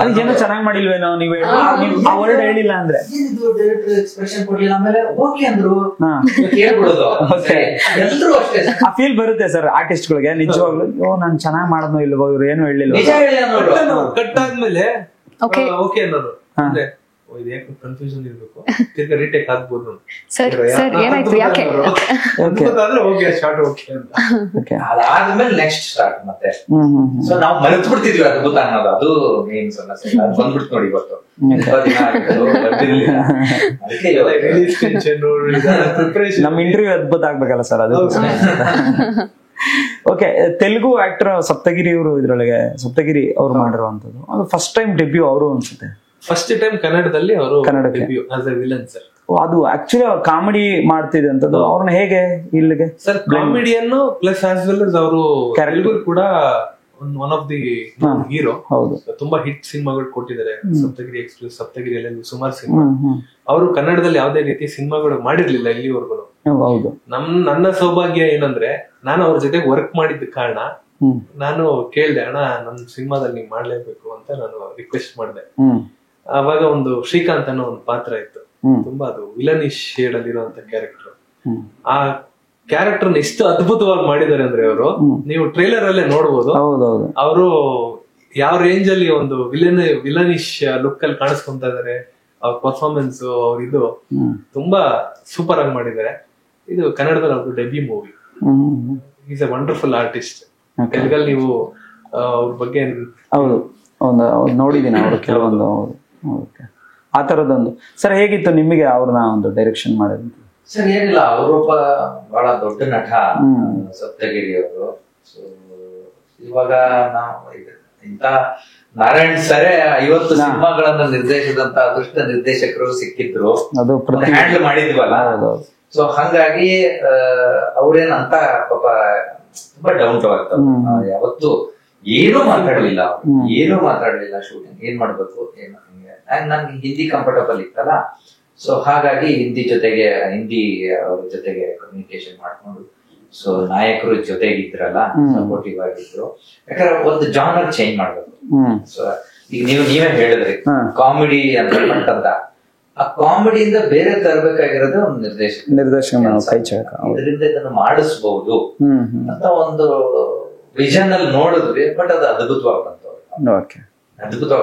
ಅದು ಏನೋ ಚೆನ್ನಾಗಿ ಮಾಡಿಲ್ವೇನೋ ನೀವು ವರ್ಡ್ ಹೇಳಿಲ್ಲ ಅಂದ್ರೆ ಎಕ್ಸ್ಪ್ರೆಷನ್ ಕೊಡ್ಲಿಲ್ಲ, ಆಮೇಲೆ ಓಕೆ ಅಂದ್ರು ಕೇಳ್ಬಿಡೋದು. ಎಲ್ಲರೂ ಅಷ್ಟೇ. ಆ ಫೀಲ್ ಬರುತ್ತೆ ಸರ್ ಆರ್ಟಿಸ್ಟ್ ಗಳಿಗೆ ನಿಜವಾಗ್ಲೂ. ನಾನ್ ಚೆನ್ನಾಗ್ ಮಾಡದ್ನೋ ಇಲ್ವೋ, ಇವ್ರು ಏನು ಹೇಳಿಲ್ಲ. ಕಟ್ ಆದ್ಮೇಲೆ ಓಕೆ ಅನ್ನೋದು. ಅಂದ್ರೆ ಇದು ಯಾಕೆ ಕನ್ಫ್ಯೂಷನ್ ಇರ್ಬೇಕು, ತಿರ್ಗಾ ರೀಟೇಕ್ ಆಗ್ಬೋದು ಸರ್ ಏನಾಯ್ತು, ಯಾಕೆ? ಆದ್ರೆ ಓಕೆ ಶಾರ್ಟ್ ಓಕೆ ಅಂತ. ಅದಾದ್ಮೇಲೆ ನೆಕ್ಸ್ಟ್ ಸ್ಟಾರ್ಟ್ ಮತ್ತೆ. ಸೊ ನಾವು ಮರೆತು ಬಿಡ್ತಿದ್ವಿ ಅದ್ಭುತ ಅನ್ನೋದು, ಅದು ಮೇನ್ ಸಮಸ್ಯೆ. ಅದು ಬಂದ್ಬಿಡ್ತು ನೋಡಿ ಇವತ್ತು. ನಮ್ ಇಂಟರ್ವ್ಯೂ ಅದ್ಭುತ ಆಗ್ಬೇಕಲ್ಲ ಸರ್ ಅದು. ಓಕೆ, ತೆಲುಗು ಆಕ್ಟರ್ ಸಪ್ತಗಿರಿ ಅವರು ಇದ್ರೊಳಗೆ, ಸಪ್ತಗಿರಿ ಅವ್ರು ಮಾಡಿರುವಂತದ್ದು ಅದು ಫಸ್ಟ್ ಟೈಮ್ ಡೆಬ್ಯೂ ಅವರು ಅನ್ಸುತ್ತೆ. ಫಸ್ಟ್ ಟೈಮ್ ಕನ್ನಡದಲ್ಲಿ ಅವರು ವಿಲನ್ ಸರ್. ಅದು ಆಕ್ಚುಲಿ ಅವ್ರು ಕಾಮಿಡಿ ಮಾಡ್ತಿದೆ ಅಂತದ್ದು. ಅವ್ರನ್ನ ಹೇಗೆ ಇಲ್ಲಿಗೆ ಸರ್ ಕಾಮಿಡಿಯನ್ನು ಪ್ಲಸ್ ಆಸ್ ವೆಲ್ as ಅವರು ತೆಲುಗು ಕೂಡ ಒನ್ ಆಫ್ ದಿ ಹೀರೋ. ಹೌದು, ತುಂಬಾ ಹಿಟ್ ಸಿನಿಮಾಗಳು ಕೊಟ್ಟಿದ್ದಾರೆ. ಸಪ್ತಗಿರಿ ಎಕ್ಸ್ಪ್ರೆಸ್, ಸಪ್ತಗಿರಿಯಲ್ಲಿ ಸುಮಾರು ಸಿನಿಮಾ. ಅವರು ಕನ್ನಡದಲ್ಲಿ ಯಾವುದೇ ರೀತಿ ಸಿನಿಮಾಗಳು ಮಾಡಿರ್ಲಿಲ್ಲ ಇಲ್ಲಿವರೆಗೂ. ಹೌದು. ನನ್ನ ಸೌಭಾಗ್ಯ ಏನಂದ್ರೆ, ನಾನು ಅವ್ರ ಜೊತೆ ವರ್ಕ್ ಮಾಡಿದ ಕಾರಣ ನಾನು ಕೇಳ್ದೆ, ಅಣ್ಣ ನನ್ ಸಿನಿಮಾದಲ್ಲಿ ನೀವು ಮಾಡ್ಲೇಬೇಕು ಅಂತ ನಾನು ರಿಕ್ವೆಸ್ಟ್ ಮಾಡಿದೆ. ಅವಾಗ ಒಂದು ಶ್ರೀಕಾಂತ್ ಅನ್ನೋ ಒಂದು ಪಾತ್ರ ಇತ್ತು, ತುಂಬಾ ಅದು ವಿಲನಿಶ್ ಶೇಡ್ ಅಲ್ಲಿರುವಂತ ಕ್ಯಾರೆಕ್ಟರ್. ಆ ಕ್ಯಾರೆಕ್ಟರ್ ಎಷ್ಟು ಅದ್ಭುತವಾಗಿ ಮಾಡಿದ್ದಾರೆ ಅಂದ್ರೆ ಅವರು, ನೀವು ಟ್ರೈಲರ್ ಅಲ್ಲೇ ನೋಡ್ಬೋದು. ಅವರು ಯಾವ ರೇಂಜ್ ಅಲ್ಲಿ ಒಂದು ವಿಲನಿಶ್ ಲುಕ್ ಅಲ್ಲಿ ಕಾಣಿಸ್ಕೊಂತ ಇದಾರೆ. ಅವ್ರ ಪರ್ಫಾರ್ಮೆನ್ಸ್, ಅವ್ರ ಇದು ತುಂಬಾ ಸೂಪರ್ ಆಗಿ ಮಾಡಿದ್ದಾರೆ. ಇದು ಕನ್ನಡದಲ್ಲಿ ಅವ್ರದ್ದು debut movie. Is a wonderful artist. ತೆಲುಗಲ್ಲಿ ನೀವು ಅವ್ರ ಬಗ್ಗೆ ಹೌದು ನೋಡಿದೀನಿ ಅವರು ಕೆಲವೊಂದು. ಆ ತರದೊಂದು ಸರ್ ಹೇಗಿತ್ತು ನಿಮಗೆ ಅವ್ರನ್ನ ಒಂದು ಡೈರೆಕ್ಷನ್ ಮಾಡೋದು? ಸರ್ ಏನಿಲ್ಲ, ಅವರೊಬ್ಬ ಬಹಳ ದೊಡ್ಡ ನಟ ಸಪ್ತಗಿರಿ ಅವರು. ಸೊ ಇವಾಗ ನಾವು ಇಂತ ನಾರಾಯಣ್ ಸರೇ 50 ಸಿನಿಮಾಗಳನ್ನ ನಿರ್ದೇಶಿಸಿದಂತ ಅದೃಷ್ಟ ನಿರ್ದೇಶಕರು ಸಿಕ್ಕಿದ್ರು, ಹ್ಯಾಂಡಲ್ ಮಾಡಿದ್ವಲ್ಲ. ಸೊ ಹಂಗಾಗಿ ಅವ್ರೇನಂತ ಪಾಪ ತುಂಬಾ ಡೌನ್ ಟು ಅರ್ಥ. ಯಾವತ್ತು ಏನೂ ಮಾತಾಡ್ಲಿಲ್ಲ, ಶೂಟಿಂಗ್ ಏನ್ ಮಾಡ್ಬೇಕು ಏನು. ನನ್ಗೆ ಹಿಂದಿ ಕಂಫರ್ಟಬಲ್ ಇತ್ತಲ್ಲ, ಸೊ ಹಾಗಾಗಿ ಹಿಂದಿ ಅವ್ರ ಜೊತೆಗೆ ಕಮ್ಯುನಿಕೇಶನ್ ಮಾಡ್ಕೊಂಡು, ಸೊ ನಾಯಕರು ಜೊತೆಗಿದ್ರಲ್ಲ, ಸಪೋರ್ಟಿವ್ ಆಗಿದ್ರು. ಯಾಕಂದ್ರೆ ಒಂದು ಜಾನರ್ ಚೇಂಜ್ ಮಾಡ್ಬೇಕು. ಸೊ ಈಗ ನೀವೇ ಹೇಳಿದ್ರಿ ಕಾಮಿಡಿ ಅಂತ, ಆ ಕಾಮಿಡಿಯಿಂದ ಬೇರೆ ತರಬೇಕಾಗಿರೋದು ಒಂದು ನಿರ್ದೇಶಕ. ಇದರಿಂದ ಇದನ್ನು ಮಾಡಿಸಬಹುದು ಅಂತ ಒಂದು ವಿಷನ್ ಅಲ್ಲಿ ನೋಡಿದ್ವಿ. ಬಟ್ ಅದು ಅದ್ಭುತವಾಗಿ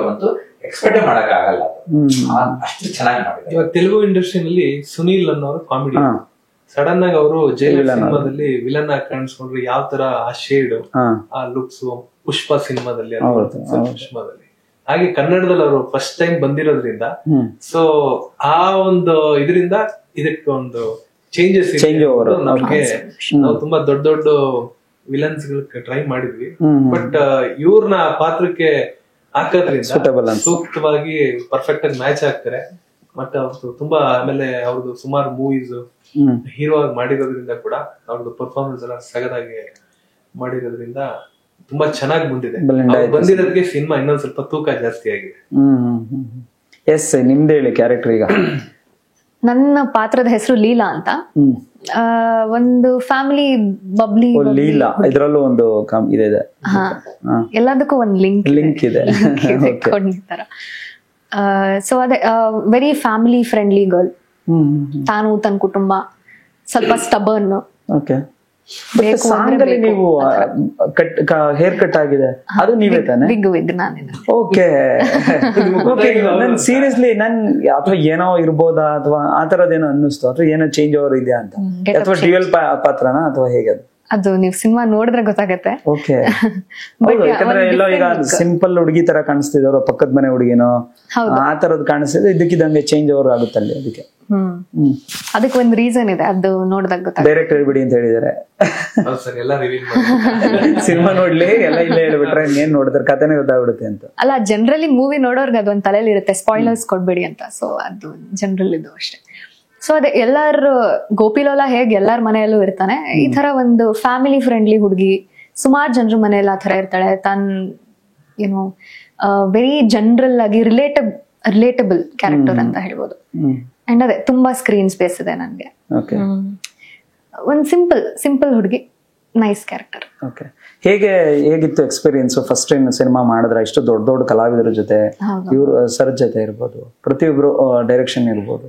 ಬಂತು. ಎಕ್ಸ್ಪೆಕ್ಟ್ ಮಾಡಕ್ ಆಗಲ್ಲ, ಅಷ್ಟು ಚೆನ್ನಾಗಿ ಮಾಡಿದ್ರು. ಇವಾಗ ತೆಲುಗು ಇಂಡಸ್ಟ್ರಿನಲ್ಲಿ ಸುನೀಲ್ ಅನ್ನೋರು ಕಾಮಿಡಿ, ಸಡನ್ ಆಗಿ ಅವರು ಜೈಲ್ ಸಿನಿಮಾದಲ್ಲಿ ವಿಲನ್ ಆಗಿ ಕಾಣಿಸ್ಕೊಂಡ್ರು. ಯಾವ ತರ ಆ ಶೇಡ್, ಆ ಲುಕ್ಸ್, ಪುಷ್ಪ ಸಿನಿಮಾದಲ್ಲಿ ಹಾಗೆ ಕನ್ನಡದಲ್ಲಿ ಅವರು ಫಸ್ಟ್ ಟೈಮ್ ಬಂದಿರೋದ್ರಿಂದ, ಸೊ ಆ ಒಂದು ಇದರಿಂದ ಇದಕ್ಕೆ ಒಂದು ಚೇಂಜಸ್ ನಮ್ಗೆ. ನಾವು ತುಂಬಾ ದೊಡ್ಡ ದೊಡ್ಡ ವಿಲನ್ಸ್ ಟ್ರೈ ಮಾಡಿದ್ವಿ, ಬಟ್ ಇವ್ರನ್ನ ಪಾತ್ರಕ್ಕೆ ಹಾಕೋದ್ರಿಂದ ಸೂಕ್ತವಾಗಿ ಪರ್ಫೆಕ್ಟ್ ಆಗಿ ಮ್ಯಾಚ್ ಆಗ್ತಾರೆ. ಮತ್ತೆ ಅವ್ರದ್ದು ತುಂಬಾ, ಆಮೇಲೆ ಅವ್ರದ್ದು ಸುಮಾರು ಮೂವೀಸ್ ಹೀರೋ ಆಗಿ ಮಾಡಿರೋದ್ರಿಂದ ಕೂಡ ಅವ್ರದ್ದು ಪರ್ಫಾರ್ಮೆನ್ಸ್ ಎಲ್ಲ ಸಗದಾಗಿ ಮಾಡಿರೋದ್ರಿಂದ ತುಂಬಾ ಚೆನ್ನಾಗಿ ಬಂದಿರೋದಕ್ಕೆ ಸಿನಿಮಾ ಇನ್ನೊಂದ್ ಸ್ವಲ್ಪ ತೂಕ ಜಾಸ್ತಿ ಆಗಿದೆ. ಎಸ್, ನಿಮ್ದು ಹೇಳಿ ಕ್ಯಾರೆಕ್ಟರ್. ಈಗ ನನ್ನ ಪಾತ್ರದ ಹೆಸರು ಲೀಲಾ ಅಂತ. ಒಂದು ಫ್ಯಾಮಿಲಿ ಬಬ್ಲಿ ಲೀಲಾ, ಇದ್ರಲ್ಲೂ ಒಂದು ಇದೆ. ಎಲ್ಲದಕ್ಕೂ ಒಂದು ಲಿಂಕ್ ಇದೆ. ಸೊ ಅದೇ ವೆರಿ ಫ್ಯಾಮಿಲಿ ಫ್ರೆಂಡ್ಲಿ ಗರ್ಲ್. ತಾನು ತನ್ನ ಕುಟುಂಬ, ಸ್ವಲ್ಪ ಸ್ಟಬರ್ನ್. ನೀವು ಹೇರ್ ಕಟ್ ಆಗಿದೆ, ಅದು ನೀವೇ ತಾನೆ? ಓಕೆ. ಸೀರಿಯಸ್ಲಿ ಅಥವಾ ಏನೋ ಇರ್ಬೋದಾ, ಅಥವಾ ಆ ತರದೇನೋ ಅನ್ನಿಸ್ತು, ಅಥವಾ ಏನೋ ಚೇಂಜ್ ಓವರ್ ಇದೆಯಾ ಅಂತ, ಅಥವಾ ಡ್ಯುಯಲ್ ಪಾತ್ರನಾ ಅಥವಾ ಹೇಗೆ? ಅದು ನೀವು ಸಿನಿಮಾ ನೋಡಿದ್ರೆ ಗೊತ್ತಾಗತ್ತೆ. ಓಕೆ. ಯಾಕಂದ್ರೆ ಎಲ್ಲೋ ಈಗ ಸಿಂಪಲ್ ಹುಡುಗಿ ತರ ಕಾಣಿಸ್ತಿದ್ರು, ಪಕ್ಕದ ಮನೆ ಹುಡುಗಿನೋ ಆ ತರದ್ ಕಾಣಿಸ್ತಿದೆ, ಇದಕ್ಕಿದಂಗೆ ಚೇಂಜ್ ಓವರ್ ಆಗುತ್ತಲ್ಲಿ. ಅದಕ್ಕೆ ಒಂದು ರೀಸನ್ ಇದೆ, ಅದು ನೋಡಿದಾಗ ಗೊತ್ತಾಗುತ್ತೆ. ಡೈರೆಕ್ಟ್ ಹೇಳ್ಬಿಡಿ ಅಂತ ಹೇಳಿದಾರೆ. ಸಿನಿಮಾ ನೋಡ್ಲಿ ಎಲ್ಲ ಇಲ್ಲೇ ಹೇಳ್ಬಿಟ್ರೆ ಏನ್ ನೋಡಿದ್ರೆ ಕಥೆನೇ ಗೊತ್ತಾಗ್ಬಿಡುತ್ತೆ ಅಂತ. ಅಲ್ಲ, ಜನರಲಿ ಮೂವಿ ನೋಡೋರ್ಗೆ ಅದೊಂದ್ ತಲೆಯಲ್ಲಿ ಇರುತ್ತೆ, ಸ್ಪಾಯ್ಲರ್ಸ್ ಕೊಡ್ಬೇಡಿ ಅಂತ. ಸೊ ಅದು ಜನರಲ್ ಇದು ಅಷ್ಟೇ. ಸೊ ಅದೇ ಎಲ್ಲಾರು ಗೋಪಿಲೋಲ ಹೇಗೆ ಎಲ್ಲಾರ ಮನೆಯಲ್ಲೂ ಇರ್ತಾನೆ, ಈ ತರ ಒಂದು ಫ್ಯಾಮಿಲಿ ಫ್ರೆಂಡ್ಲಿ ಹುಡುಗಿ ಸುಮಾರು ಜನರ ಮನೆಯಲ್ಲಿ ಆ ತರ ಇರ್ತಾಳೆ. ಏನು ವೆರಿ ಜನರಲ್ ಆಗಿ ರಿಲೇಟಬಲ್ ಕ್ಯಾರೆಕ್ಟರ್ ಅಂತ ಹೇಳ್ಬೋದು. ಅಂಡ್ ಅದೇ ತುಂಬಾ ಸ್ಕ್ರೀನ್ ಸ್ಪೇಸ್ ಇದೆ ನನ್ಗೆ. ಒಂದ್ ಸಿಂಪಲ್ ಹುಡುಗಿ, ನೈಸ್ ಕ್ಯಾರೆಕ್ಟರ್. ಹೇಗಿತ್ತು ಎಕ್ಸ್ಪೀರಿಯನ್ಸ್? ಫಸ್ಟ್ ಟೈಮ್ ಸಿನಿಮಾ ಮಾಡಿದ್ರೆ ಇಷ್ಟು ದೊಡ್ಡ ಕಲಾವಿದರ ಜೊತೆ, ಇವ್ರು ಸರ್ ಜೊತೆ ಇರ್ಬೋದು, ಪ್ರತಿಯೊಬ್ರು ಡೈರೆಕ್ಷನ್ ಇರ್ಬೋದು,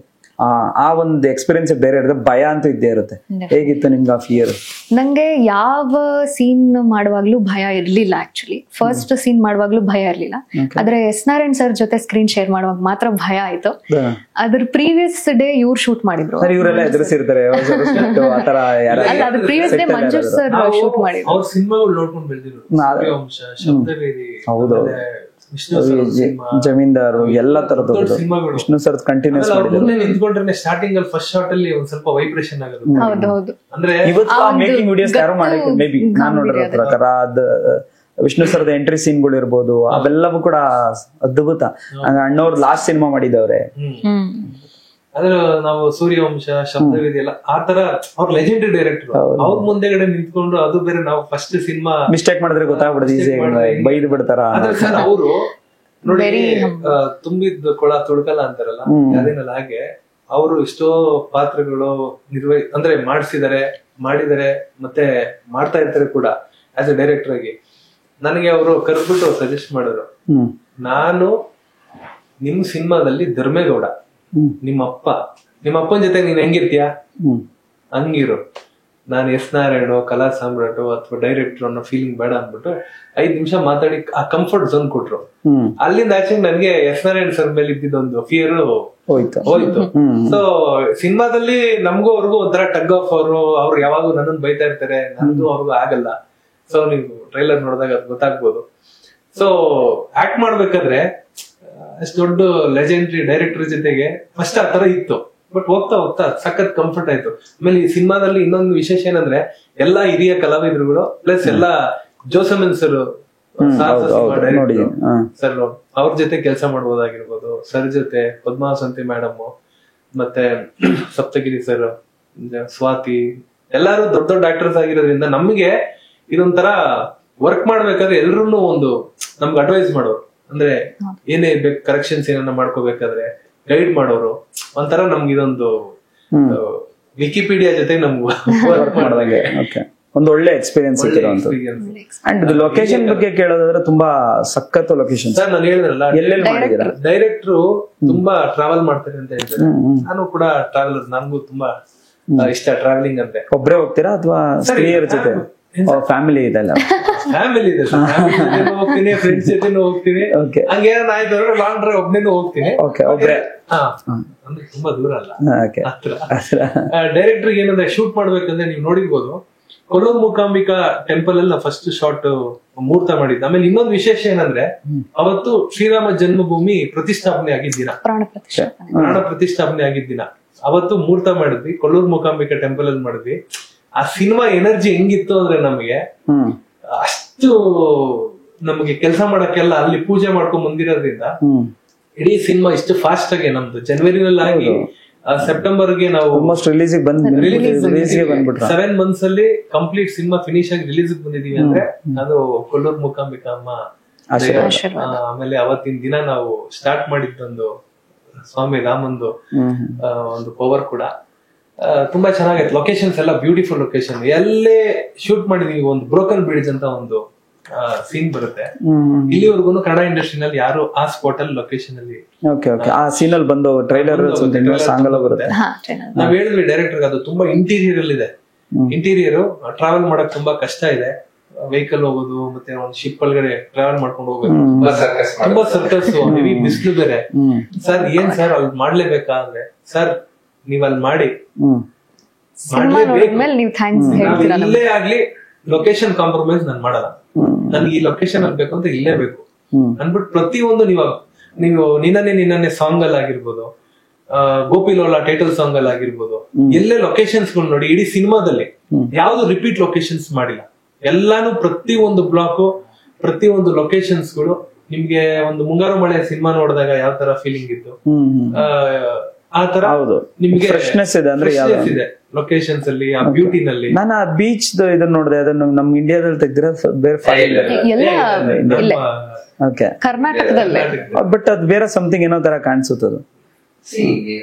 ಆ ಒಂದು ಎಕ್ಸ್ಪೀರಿಯನ್ಸ್ ಬೇರೆ ಇರುತ್ತೆ, ಭಯ ಅಂತೂ ಇದ್ದೇ ಇರುತ್ತೆ. ಹೇಗಿತ್ತು ನಿಮ್ಗೆ ಆ ಫಿಯರ್? ನಂಗೆ ಯಾವ ಸೀನ್ ಮಾಡುವಾಗ್ಲೂ ಭಯ ಇರ್ಲಿಲ್ಲ. ಆಕ್ಚುಲಿ ಫಸ್ಟ್ ಸೀನ್ ಮಾಡುವಾಗ್ಲೂ ಭಯ ಇರ್ಲಿಲ್ಲ. ಆದ್ರೆ ಎಸ್ ನಾರಾಯಣ್ ಸರ್ ಜೊತೆ ಸ್ಕ್ರೀನ್ ಶೇರ್ ಮಾಡುವಾಗ ಮಾತ್ರ ಭಯ ಆಯ್ತು. ಅದ್ರ ಪ್ರೀವಿಯಸ್ ಡೇ ಇವ್ರು ಶೂಟ್ ಮಾಡಿದ್ರು. ಇವರೆಲ್ಲ ಎದುರಿಸಿರ್ತಾರೆ ಆತರ. ಅಲ್ಲ, ಅದ್ರ previous day Manjusha sir shoot ಮಾಡಿದ್ರು. ಅವ್ರ ಸಿನಿಮಾಗಳು ನೋಡ್ಕೊಂಡು ಬೆಳೆದಿದ್ರು. ಸೂರ್ಯವಂಶ, ಶಬ್ದವೇದಿ, ಹೌದು, ಜಮೀನ್ದಾರು ಎಲ್ಲ ತರದ್ದು ವಿಷ್ಣು ಸರ್ ಕಂಟಿನ್ಯೂಸ್ ಮಾಡಿದ್ರು. ನಿಂತ್ಕೊಂಡ್ರೆ ಸ್ಟಾರ್ಟಿಂಗ್ ಅಲ್ಲಿ ಫಸ್ಟ್ ಶಾಟ್ ಅಲ್ಲಿ ಒಂದ್ ಸ್ವಲ್ಪ ವೈಬ್ರೇಷನ್ ಆಗುತ್ತೆ. ಹೌದು, ಅಂದ್ರೆ ಇವತ್ತು ಮೇಕಿಂಗ್ ವಿಡಿಯೋಸ್ ಯಾರು ಮಾಡಿದ್ರು ಮೇ ಬಿ ನಾನ್ ನೋಡಿರೋ ಪ್ರಕಾರ ವಿಷ್ಣು ಸರ್ದ ಎಂಟ್ರಿ ಸೀನ್ಗಳು ಇರ್ಬೋದು, ಅವೆಲ್ಲವೂ ಕೂಡ ಅದ್ಭುತ. ಅಣ್ಣವ್ರು ಲಾಸ್ಟ್ ಸಿನಿಮಾ ಮಾಡಿದವ್ರೆ. ಅದ್ರ ನಾವು ಸೂರ್ಯವಂಶ, ಶಬ್ದವೇದಿ ಎಲ್ಲ ಆತರ ಅವ್ರ ಲೆಜೆಂಡರಿ ಡೈರೆಕ್ಟರ್. ಅವ್ರ ಮುಂದೆಗಡೆ ನಿಂತ್ಕೊಂಡು ಅದು ಬೇರೆ ನಾವು ಫಸ್ಟ್ ಸಿನಿಮಾ ಮಿಸ್ಟೇಕ್ ಮಾಡಿದ್ರೆ ಗೊತ್ತಾಗ್ಬಿಡುದು, ಈಸಿ ಬೈದ್ ಬಿಡ್ತಾರ. ಸರ್ ಅವರು ನೋಡಿ ತುಂಬಿದ ಕೊಳ ತುಳ್ಕಲ್ಲ ಅಂತಾರಲ್ಲ, ಅದೇನಲ್ಲ ಹಾಗೆ ಅವರು ಎಷ್ಟೋ ಪಾತ್ರಗಳು ಅಂದ್ರೆ ಮಾಡಿದರೆ ಮತ್ತೆ ಮಾಡ್ತಾ ಇರ್ತಾರೆ ಕೂಡ ಆಸ್ ಎ ಡೈರೆಕ್ಟರ್ ಆಗಿ. ನನಗೆ ಅವರು ಕರೆದ್ಬಿಟ್ಟು ಸಜೆಸ್ಟ್ ಮಾಡಿದ್ರು, ನಾನು ನಿಮ್ ಸಿನಿಮಾದಲ್ಲಿ ಧರ್ಮೇಗೌಡ, ನಿಮ್ಮ ಅಪ್ಪನ ಜೊತೆ ನೀನ್ ಹೆಂಗಿರ್ತೀಯ ಹಂಗಿರು, ನಾನು ಎಸ್ ನಾರಾಯಣ ಕಲಾ ಸಾಮ್ರಾಟು ಅಥವಾ ಡೈರೆಕ್ಟರ್ ಅನ್ನೋ ಫೀಲಿಂಗ್ ಬೇಡ ಅಂದ್ಬಿಟ್ಟು 5 ನಿಮಿಷ ಮಾತಾಡಿ ಆ ಕಂಫರ್ಟ್ ಝೋನ್ ಕೊಟ್ರು. ಅಲ್ಲಿಂದ ಆಚೆ ನನ್ಗೆ ಎಸ್ ನಾರಾಯಣ್ ಸರ್ ಮೇಲೆ ಇದ್ದಿದ್ದೊಂದು ಫಿಯರ್ ಹೋಯ್ತು. ಸೊ ಸಿನಿಮಾದಲ್ಲಿ ನಮಗೂ ಅವ್ರಿಗೂ ಒಂಥರ ಟಗ್ ಆಫ್. ಅವ್ರು ಯಾವಾಗೂ ನನ್ನನ್ನು ಬೈತಾ ಇರ್ತಾರೆ, ನಂದು ಅವ್ರಿಗೂ ಆಗಲ್ಲ. ಸೊ ನೀವು ಟ್ರೈಲರ್ ನೋಡಿದಾಗ ಅದು ಗೊತ್ತಾಗ್ಬೋದು. ಸೊ ಆಕ್ಟ್ ಮಾಡ್ಬೇಕಾದ್ರೆ ಅಷ್ಟು ದೊಡ್ಡ ಲೆಜೆಂಡ್ರಿ ಡೈರೆಕ್ಟರ್ ಜೊತೆಗೆ ಫಸ್ಟ್ ಆ ತರ ಇತ್ತು. ಬಟ್ ಹೋಗ್ತಾ ಹೋಗ್ತಾ ಸಖತ್ ಕಂಫರ್ಟ್ ಆಯ್ತು. ಆಮೇಲೆ ಈ ಸಿನಿಮಾದಲ್ಲಿ ಇನ್ನೊಂದು ವಿಶೇಷ ಏನಂದ್ರೆ ಎಲ್ಲಾ ಹಿರಿಯ ಕಲಾವಿದರುಗಳು ಪ್ಲಸ್ ಎಲ್ಲಾ ಜೋಸಮನ್ ಸರ್ ಸರ್ ಅವ್ರ ಜೊತೆ ಕೆಲಸ ಮಾಡ್ಬೋದಾಗಿರ್ಬೋದು, ಸರ್ ಜೊತೆ ಪದ್ಮಾವಸಂತಿ ಮೇಡಮ್, ಮತ್ತೆ ಸಪ್ತಗಿರಿ ಸರ್, ಸ್ವಾತಿ, ಎಲ್ಲಾರು ದೊಡ್ಡ ದೊಡ್ಡ ಆಕ್ಟರ್ಸ್ ಆಗಿರೋದ್ರಿಂದ ನಮ್ಗೆ ಇದೊಂಥರ ವರ್ಕ್ ಮಾಡ್ಬೇಕಾದ್ರೆ ಎಲ್ರು ಒಂದು ನಮ್ಗೆ ಅಡ್ವೈಸ್ ಮಾಡೋರು. ಅಂದ್ರೆ ಏನೇ ಬೇಕು ಕರೆಕ್ಷನ್ಸ್ ಏನನ್ನ ಮಾಡ್ಕೋಬೇಕಾದ್ರೆ ಗೈಡ್ ಮಾಡೋರು. ಒಂಥರ ನಮ್ಗೆ ಇದೊಂದು ವಿಕಿಪೀಡಿಯಾ ಜೊತೆ ನಮ್ಗೆ ವರ್ಕ್ ಮಾಡಿದಾಗೆ ಒಂದು ಒಳ್ಳೆ ಎಕ್ಸ್ಪೀರಿಯನ್ಸ್ ಅಂಡ್ ಲೊಕೇಶನ್ ಬಗ್ಗೆ ಕೇಳೋದಾದ್ರೆ ತುಂಬಾ ಸಖತ್ ಲೊಕೇಶನ್. ಸರ್ ನಾನು ಹೇಳಿದ್ರಲ್ಲ, ಡೈರೆಕ್ಟ್ರು ತುಂಬಾ ಟ್ರಾವೆಲ್ ಮಾಡ್ತಾರೆ ಅಂತ ಹೇಳ್ತಾರೆ. ನಾನು ಕೂಡ ಟ್ರಾವೆಲರ್, ನನ್ಗೂ ತುಂಬಾ ಇಷ್ಟ ಟ್ರಾವೆಲಿಂಗ್ ಅಂದ್ರೆ. ಒಬ್ರೇ ಹೋಗ್ತೀರಾ ಅಥವಾ ಸ್ತ್ರೀಯರ ಜೊತೆ? ಫ್ಯಾಮಿಲಿ ಇದೆಲ್ಲ? ಫ್ಯಾಮಿಲಿ ಇದೆ, ಹೋಗ್ತೀನಿ, ಫ್ರೆಂಡ್ಸ್ ಜೊತೆನೂ ಹೋಗ್ತೀನಿ. ಹಂಗೇನಾದ್ರು ಆಯ್ತು ಅಂದ್ರೆ ಲಾಂಗ್ ಡ್ರೈವ್ ಒಬ್ನೇನು ಹೋಗ್ತೀನಿ. ಒಬ್ರೆ ಅಂದ್ರೆ ತುಂಬಾ ದೂರ ಅಲ್ಲ, ಹತ್ರ. ಡೈರೆಕ್ಟರ್ ಏನಂದ್ರೆ ಶೂಟ್ ಮಾಡ್ಬೇಕಂದ್ರೆ ನೀವು ನೋಡಿರ್ಬೋದು, ಕೊಲ್ಲೂರು ಮೂಕಾಂಬಿಕಾ ಟೆಂಪಲ್ ಅಲ್ಲಿ ಫಸ್ಟ್ ಶಾಟ್ ಮುಹೂರ್ತ ಮಾಡಿದ್ದ. ಆಮೇಲೆ ಇನ್ನೊಂದು ವಿಶೇಷ ಏನಂದ್ರೆ ಅವತ್ತು ಶ್ರೀರಾಮ ಜನ್ಮಭೂಮಿ ಪ್ರತಿಷ್ಠಾಪನೆ ಆಗಿದ್ದ ದಿನ, ಪ್ರಾಣ ಪ್ರತಿಷ್ಠಾಪನೆ ಆಗಿದ್ದ ದಿನ ಅವತ್ತು ಮುಹೂರ್ತ ಮಾಡಿದ್ವಿ. ಕೊಲ್ಲೂರು ಮೂಕಾಂಬಿಕಾ ಟೆಂಪಲ್ ಅಲ್ಲಿ ಮಾಡಿದ್ವಿ. ಆ ಸಿನಿಮಾ ಎನರ್ಜಿ ಹೆಂಗಿತ್ತು ಅಂದ್ರೆ ನಮಗೆ ಅಷ್ಟು ನಮಗೆ ಕೆಲಸ ಮಾಡಕ್ಕೆಲ್ಲ ಅಲ್ಲಿ ಪೂಜೆ ಮಾಡ್ಕೊಂಡ್ ಬಂದಿರೋದ್ರಿಂದ ಇಡೀ ಸಿನಿಮಾ ಇಷ್ಟು ಫಾಸ್ಟ್ ಆಗಿ ನಮ್ದು ಜನವರಿನಲ್ಲಿ ಆಗಿ ಸೆಪ್ಟೆಂಬರ್ಗೆ ನಾವು 7 months ಅಲ್ಲಿ ಕಂಪ್ಲೀಟ್ ಸಿನಿಮಾ ಫಿನಿಶ್ ಆಗಿ ರಿಲೀಸ್ ಬಂದಿದೀವಿ ಅಂದ್ರೆ ಅದು ಕೊಲ್ಲೂರು ಮೂಕಾಂಬಿಕಾ ಅಮ್ಮ. ಆಮೇಲೆ ಅವತ್ತಿನ ದಿನ ನಾವು ಸ್ಟಾರ್ಟ್ ಮಾಡಿದ್ದೊಂದು ಸ್ವಾಮಿ ರಾಮಂದು ಒಂದು ಪವರ್ ಕೂಡ ತುಂಬಾ ಚೆನ್ನಾಗೈತೆ. ಲೊಕೇಶನ್ಸ್ ಎಲ್ಲ ಬ್ಯೂಟಿಫುಲ್ ಲೊಕೇಶನ್. ಎಲ್ಲೇ ಶೂಟ್ ಮಾಡಿದೀವಿ. ಒಂದು ಬ್ರೋಕನ್ ಬ್ರಿಡ್ಜ್ ಅಂತ ಒಂದು ಸೀನ್ ಬರುತ್ತೆ. ಇಲ್ಲಿವರೆಗೂ ಕನ್ನಡ ಇಂಡಸ್ಟ್ರಿನಲ್ಲಿ ಯಾರು ಆ ಸ್ಪಾಟ್ ಅಲ್ಲಿ ಲೊಕೇಶನ್ ಅಲ್ಲಿ ಆ ಸೀನ್ ಅಲ್ಲಿ ಬಂದು ಟ್ರೈಲರ್ ಸಾಂಗ್ ಎಲ್ಲ ಬರುತ್ತೆ. ನಾವ್ ಹೇಳಿದ್ವಿ ಡೈರೆಕ್ಟರ್ ಅದು ತುಂಬಾ ಇಂಟೀರಿಯರ್ ಅಲ್ಲಿ ಇದೆ. ಇಂಟೀರಿಯರ್ ಟ್ರಾವೆಲ್ ಮಾಡಕ್ ತುಂಬಾ ಕಷ್ಟ ಇದೆ. ವೆಹಿಕಲ್ ಹೋಗೋದು ಮತ್ತೆ ಒಂದು ಶಿಪ್ ಒಳಗಡೆ ಟ್ರಾವೆಲ್ ಮಾಡ್ಕೊಂಡು ಹೋಗೋದು ತುಂಬಾ ಸರ್ಕಸ್, ಹೆವಿ ಬಿಸಿಲು ಬೇರೆ. ಸರ್ ಏನ್ ಸರ್ ಅಲ್ಲಿ ಮಾಡ್ಲೇಬೇಕಾ ಅಂದ್ರೆ, ಸರ್ ನೀವ್ ಅಲ್ಲಿ ಮಾಡಿ ಇಲ್ಲೇ ಆಗ್ಲಿ ಲೊಕೇಶನ್ ಕಾಂಪ್ರಮೈಸ್ ನಾನ್ ಮಾಡಲ್ಲ. ನನ್ಗೆ ಈ ಲೊಕೇಶನ್ ಅಲ್ಲಿ ಬೇಕು ಅಂತ ಇಲ್ಲೇ ಬೇಕು ಅನ್ಬಿಟ್ಟು ಪ್ರತಿಯೊಂದು ನೀವು ನಿನ್ನನ್ನೇ ಸಾಂಗ್ ಅಲ್ಲಿ ಆಗಿರ್ಬೋದು, ಗೋಪಿ ಲೋಲಾ ಟೈಟಲ್ ಸಾಂಗ್ ಅಲ್ಲಿ ಆಗಿರ್ಬೋದು, ಎಲ್ಲೇ ಲೊಕೇಶನ್ಸ್ ಗಳು ನೋಡಿ ಇಡೀ ಸಿನಿಮಾದಲ್ಲಿ ಯಾವ್ದು ರಿಪೀಟ್ ಲೊಕೇಶನ್ಸ್ ಮಾಡಿಲ್ಲ. ಎಲ್ಲಾನು ಪ್ರತಿಯೊಂದು ಬ್ಲಾಕ್, ಪ್ರತಿಯೊಂದು ಲೊಕೇಶನ್ಸ್ ಗಳು ನಿಮ್ಗೆ ಒಂದು ಮುಂಗಾರು ಮಳೆ ಸಿನಿಮಾ ನೋಡಿದಾಗ ಯಾವ ತರ ಫೀಲಿಂಗ್ ಇತ್ತು ಆ ತರ ನಿಮ್ಗೆ ಫ್ರೆಶ್ನೆಸ್ ಇದೆ. ಅಂದ್ರೆ ಲೊಕೇಶನ್ಸ್ ಅಲ್ಲಿ ಆ ಬ್ಯೂಟಿನಲ್ಲಿ. ನಾನು ಆ ಬೀಚ್ ಇದನ್ನ ನೋಡಿದೆ, ಅದನ್ನು ನಮ್ ಇಂಡಿಯಾದಲ್ಲಿ ತೆಗ್ದಿರೋ ಬೇರೆ ಕರ್ನಾಟಕದಲ್ಲೇ, ಬಟ್ ಅದು ಬೇರೆ ಸಮಥಿಂಗ್ ಏನೋ ತರ ಕಾಣಿಸುತ್ತದು,